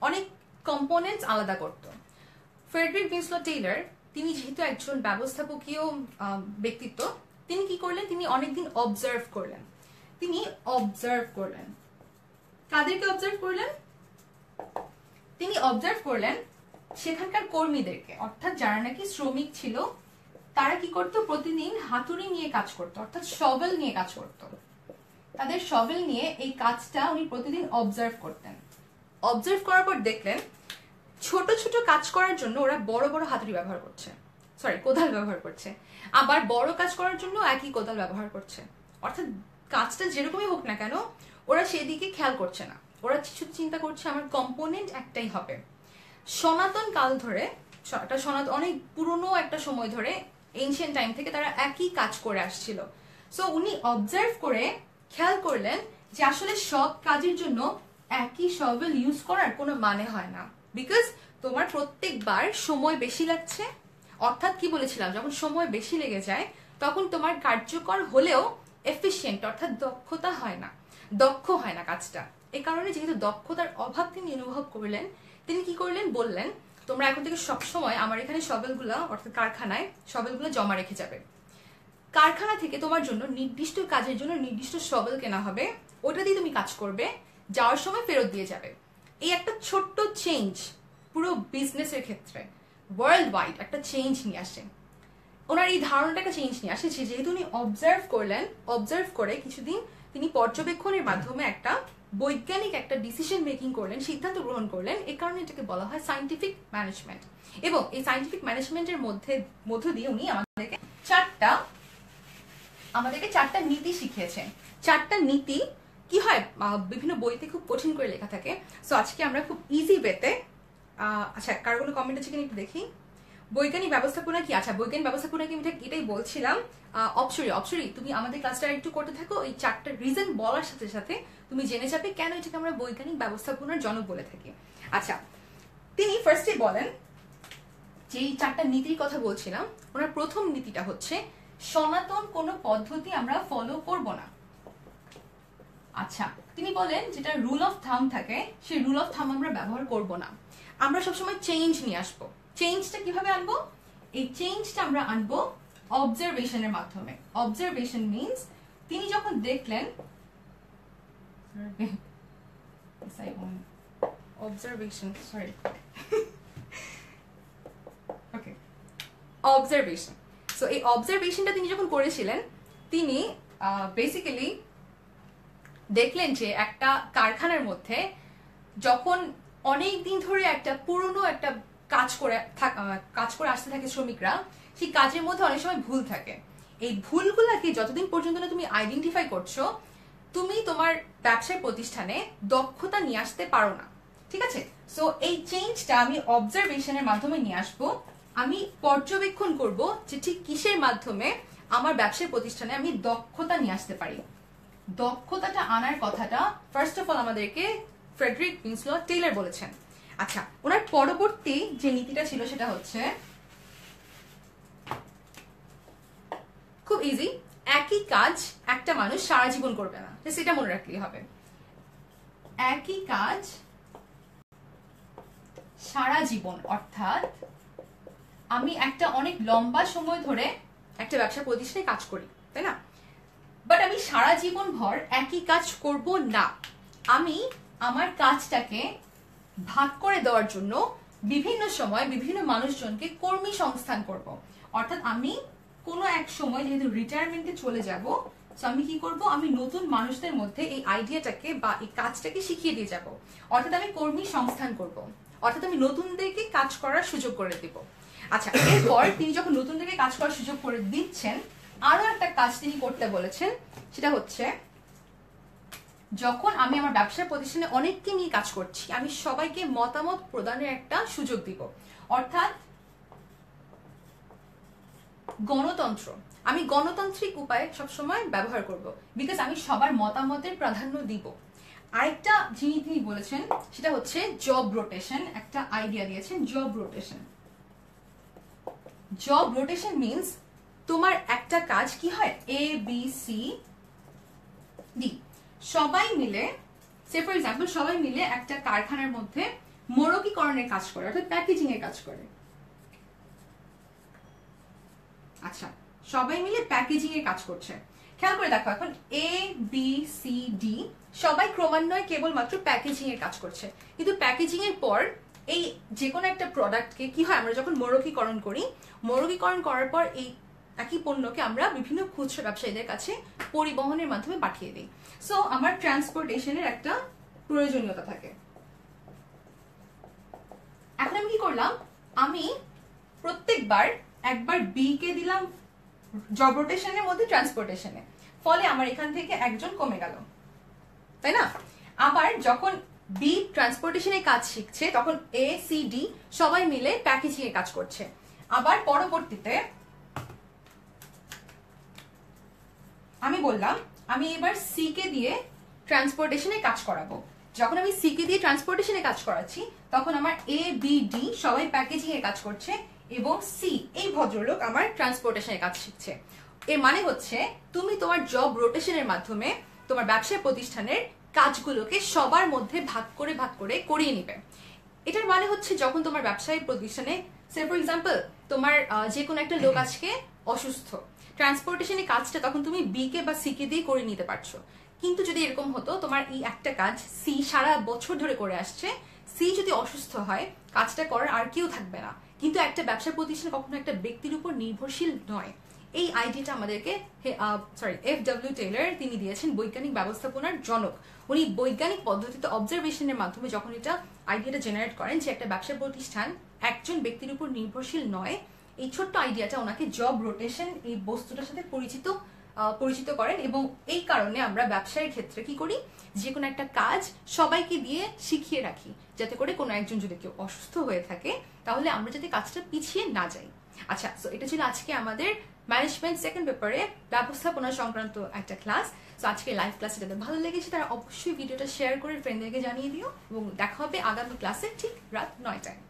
অনেক কম্পোনেন্টস আলাদা করত। ফ্রেডরিক উইনস্লো টেইলর তিনি যেহেতু একজন ব্যবস্থাপকীয় ব্যক্তিত্ব, তিনি কি করলেন, তিনি অনেকদিন অবজার্ভ করলেন। তিনি অবজার্ভ করলেন কাদেরকে অবজার্ভ করলেন, তিনি অবজার্ভ করলেন সেখানকার কর্মীদেরকে, অর্থাৎ যারা নাকি শ্রমিক ছিল তারা কি করতো, প্রতিদিন হাতুড়ি নিয়ে কাজ করতো, অর্থাৎ শবেল নিয়ে কাজ করতো। তাদের শবেল নিয়ে এই কাজটা উনি প্রতিদিন অবজার্ভ করতেন। অবজার্ভ করার পর দেখলেন ছোট ছোট কাজ করার জন্য ওরা বড় বড় হাতুড়ি ব্যবহার করছে, কোদাল ব্যবহার করছে, আবার বড় কাজ করার জন্য একই কোদাল ব্যবহার করছে। অর্থাৎ কাজটা যেরকমই হোক না কেন ওরা সেদিকে খেয়াল করছে না, ওরা শুধু চিন্তা করছে আমার কম্পোনেন্ট একটাই হবে। সনাতন কাল ধরে, অনেক পুরনো একটা সময় ধরে, এনশিয়েন্ট টাইম থেকে তারা একই কাজ করে আসছিল। সো উনি অবজার্ভ করে খেয়াল করলেন যে আসলে সব কাজের জন্য একই শবেল ইউজ করার কোনো মানে হয় না, বিকজ তোমার প্রত্যেকবার সময় বেশি লাগছে। অর্থাৎ কি বলেছিলাম, যখন সময় বেশি লেগে যায় তখন তোমার কার্যকর হলেও এফিশিয়েন্ট অর্থাৎ দক্ষতা হয় না, দক্ষ হয় না কাজটা। এই কারণে যেহেতু দক্ষতার অভাব তিনি অনুভব করলেন, তিনি কি করলেন, বললেন তোমরা এখন থেকে সবসময় আমার এখানে শবেলগুলো অর্থাৎ কারখানায় শবেলগুলো জমা রেখে যাবে। কারখানা থেকে তোমার জন্য নির্দিষ্ট কাজের জন্য নির্দিষ্ট শবেল কেনা হবে, ওটা দিয়ে তুমি কাজ করবে, যাওয়ার সময় ফেরত দিয়ে যাবে। এই একটা ছোট্ট চেঞ্জ পুরো বিজনেসের ক্ষেত্রে ওয়ার্ল্ড ওয়াইড একটা চেঞ্জ নিয়ে আসে। ওনার এই ধারণাটা একটা চেঞ্জ নিয়ে আসে, যেহেতু উনি অবজার্ভ করলেন, অবজার্ভ করে কিছুদিন তিনি পর্যবেক্ষণের মাধ্যমে একটা বৈজ্ঞানিক একটা ডিসিশন মেকিং করলেন, সিদ্ধান্ত গ্রহণ করলেন। এই কারণে এটাকে বলা হয় সায়েন্টিফিক ম্যানেজমেন্ট। এবং এই সায়েন্টিফিক ম্যানেজমেন্টের মধ্য দিয়ে উনি আমাদেরকে চারটা নীতি শিখিয়েছেন। চারটা নীতি কি হয় বিভিন্ন বইতে খুব কঠিন করে লেখা থাকে, সো আজকে আমরা খুব ইজি ওয়েতে, আচ্ছা কার কোনো কমেন্ট আছে কিনা একটু দেখি। বৈজ্ঞানিক ব্যবস্থাপনা কি, আচ্ছা বৈজ্ঞানিক ব্যবস্থাপনা কি, আমি এটাই বলছিলাম। অপসরি তুমি আমাদের ক্লাসটা একটু করতে থাকো, এই চারটা রিজন বলার সাথে সাথে তুমি জেনে যাবে কেন এটাকে আমরা বৈজ্ঞানিক ব্যবস্থাপনার জনক বলে থাকি। আচ্ছা তিনি ফার্স্টে বলেন যে এই চারটা নীতির কথা বলছিলাম, ওনার প্রথম নীতিটা হচ্ছে সনাতন কোনো পদ্ধতি আমরা ফলো করব না। আচ্ছা তিনি বলেন যেটা রুল অফ থাম থাকে সেই রুল অফ থাম আমরা ব্যবহার করব না, আমরা সবসময় চেঞ্জ নিয়ে আসবো। চেঞ্জটা কিভাবে আনবো, এই চেঞ্জটা আমরা আনবো অবজারভেশনের মাধ্যমে। অবজারভেশন মিনস তিনি যখন দেখলেন অবজারভেশন অবজারভেশন, সো এই অবজারভেশনটা তিনি যখন করেছিলেন তিনি বেসিক্যালি দেখলেন যে একটা কারখানার মধ্যে যখন অনেক দিন ধরে একটা পুরনো একটা কাজ করে আসতে থাকে শ্রমিকরা, সেই কাজের মধ্যে অনেক সময় ভুল থাকে। এই ভুলগুলাকে যতদিন পর্যন্ত না তুমি আইডেন্টিফাই করছো তুমি তোমার ব্যবসায় প্রতিষ্ঠানে দক্ষতা নিয়ে আসতে পারো না, ঠিক আছে? সো এই চেঞ্জটা আমি অবজারভেশনের মাধ্যমে নিয়ে আসবো। আমি পর্যবেক্ষণ করব যে ঠিক কিসের মাধ্যমে আমার ব্যবসায় প্রতিষ্ঠানে আমি দক্ষতা নিয়ে আসতে পারি। দক্ষতাটা আনার কথাটা ফার্স্ট অফ অল আমাদেরকে ফ্রেডরিক উইন্সলো টেইলর বলেছেন। আচ্ছা, ওনার পরবর্তী যে নীতিটা ছিল সেটা হচ্ছে খুব ইজি, একই কাজ একটা মানুষ সারা জীবন করবে না, সেটা মনে রাখলেই হবে। একই কাজ সারা জীবন, অর্থাৎ আমি একটা অনেক লম্বা সময় ধরে একটা ব্যবসা প্রতিষ্ঠানে কাজ করি, তাই না? বাট আমি সারা জীবন ভর একই কাজ করব না। আমি আমার কাজটাকে ভাগ করে দেওয়ার জন্য বিভিন্ন সময় বিভিন্ন মানুষজনকে কর্মী সংস্থান করব। অর্থাৎ আমি কোনো এক সময় যেহেতু রিটায়ারমেন্টে চলে যাব, তো আমি কি করব, আমি নতুন মানুষদের মধ্যে এই আইডিয়াটাকে বা এই কাজটাকে শিখিয়ে দিয়ে যাব। অর্থাৎ আমি কর্মী সংস্থান করব, অর্থাৎ আমি নতুনদেরকে কাজ করার সুযোগ করে দেব। আচ্ছা, এরপর তিনি যখন নতুনদেরকে কাজ করার সুযোগ করে দিচ্ছেন, আরো একটা কাজ তিনি করতে বলেছেন, সেটা হচ্ছে যখন আমি আমার ব্যবসার প্রতিষ্ঠানে অনেককে নিয়ে কাজ করছি, আমি সবাইকে মতামত প্রদানের একটা সুযোগ দিব। অর্থাৎ গণতন্ত্র, আমি গণতান্ত্রিক উপায়ে সবসময় ব্যবহার করব, বিকজ আমি সবার মতামতের প্রাধান্য দিব। আরেকটা জিনিস তিনি বলেছেন সেটা হচ্ছে জব রোটেশন, একটা আইডিয়া দিয়েছেন job rotation. Job rotation means তোমার একটা কাজ কি হয়, এ বি সি ডি, সবাই মিলে, সে ফর এক্সাম্পল সবাই মিলে একটা কারখানার মধ্যে মোড়কীকরণের কাজ করে, অর্থাৎ প্যাকেজিং এর কাজ করে। আচ্ছা, সবাই মিলে প্যাকেজিং এর কাজ করছে। খেয়াল করে দেখো, এখন এ বি সি ডি সবাই ক্রমান্বয়ে কেবলমাত্র প্যাকেজিং এর কাজ করছে, কিন্তু প্যাকেজিং এর পর এই যে কোনো একটা প্রোডাক্টকে কি হয়, আমরা যখন মোড়কীকরণ করি, মোড়কীকরণ করার পর এই একই পণ্যকে আমরা বিভিন্ন খুচরা ব্যবসায়ীদের কাছে পরিবহনের মাধ্যমে পাঠিয়ে দিই। সো আমার ট্রান্সপোর্টেশনের একটা প্রয়োজনীয়তা থাকে। এখন আমি কি করলাম, আমি প্রত্যেকবার একবার বি কে দিলাম জব রোটেশনের মধ্যে ট্রান্সপোর্টেশনে, ফলে আমার এখান থেকে একজন কমে গেল, তাই না? আবার যখন বি ট্রান্সপোর্টেশনের কাজ শিখছে, তখন এ সি ডি সবাই মিলে প্যাকেজিং এর কাজ করছে। আবার পরবর্তীতে আমি বললাম আমি এবার সি কে দিয়ে ট্রান্সপোর্টেশনে কাজ করাবো। যখন আমি সি কে দিয়ে ট্রান্সপোর্টেশনে কাজ করাচ্ছি, তখন আমার এ বি ডি সবাই প্যাকেজিং এর কাজ করছে এবং সি এই ভদ্রলোক আমার ট্রান্সপোর্টেশনের কাজ শিখছে। এর মানে হচ্ছে তুমি তোমার জব রোটেশনের মাধ্যমে তোমার ব্যবসায় প্রতিষ্ঠানের কাজগুলোকে সবার মধ্যে ভাগ করে করিয়ে নিবে। এটার মানে হচ্ছে যখন তোমার ব্যবসায়িক প্রতিষ্ঠানে, সে ফর এক্সাম্পল তোমার যে কোনো একটা লোক আজকে অসুস্থ, ট্রান্সপোর্টেশনের কাজটা তখন তুমি বি কে বা সি কে দিয়ে করে নিতে পারছো। কিন্তু যদি এরকম হতো, তোমার এই একটা কাজ সি সারা বছর ধরে করে আসছে, সি যদি অসুস্থ হয়, কাজটা করার আর কেউ থাকবে না। কিন্তু একটা ব্যবসা প্রতিষ্ঠান কখনো একটা ব্যক্তির উপর নির্ভরশীল নয়। এই আইডিয়াটা আমাদেরকে এফ.ডব্লিউ. টেইলর তিনি দিয়েছেন, বৈজ্ঞানিক ব্যবস্থাপনার জনক। উনি বৈজ্ঞানিক পদ্ধতিতে অবজারভেশনের মাধ্যমে যখন এটা আইডিয়াটা জেনারেট করেন যে একটা ব্যবসা প্রতিষ্ঠান একজন ব্যক্তির উপর নির্ভরশীল নয়, এই ছোট্ট আইডিয়াটা ওনাকে জব রোটেশন এই বস্তুটার সাথে পরিচিত করেন। এবং এই কারণে আমরা ব্যবসায়ের ক্ষেত্রে কি করি, যে কোনো একটা কাজ সবাইকে দিয়ে শিখিয়ে রাখি, যাতে করে কোনো একজন যদি কেউ অসুস্থ হয়ে থাকে, তাহলে আমরা যাতে কাজটা পিছিয়ে না যাই। আচ্ছা, সো এটা ছিল আজকে আমাদের ম্যানেজমেন্ট সেকেন্ড পেপারে ব্যবস্থাপনা সংক্রান্ত একটা ক্লাস। সো আজকে লাইভ ক্লাসে যাদের ভালো লেগেছে তারা অবশ্যই ভিডিওটা শেয়ার করে ফ্রেন্ডদেরকে জানিয়ে দিও, এবং দেখা হবে আগামী ক্লাসে ঠিক রাত 9টায়।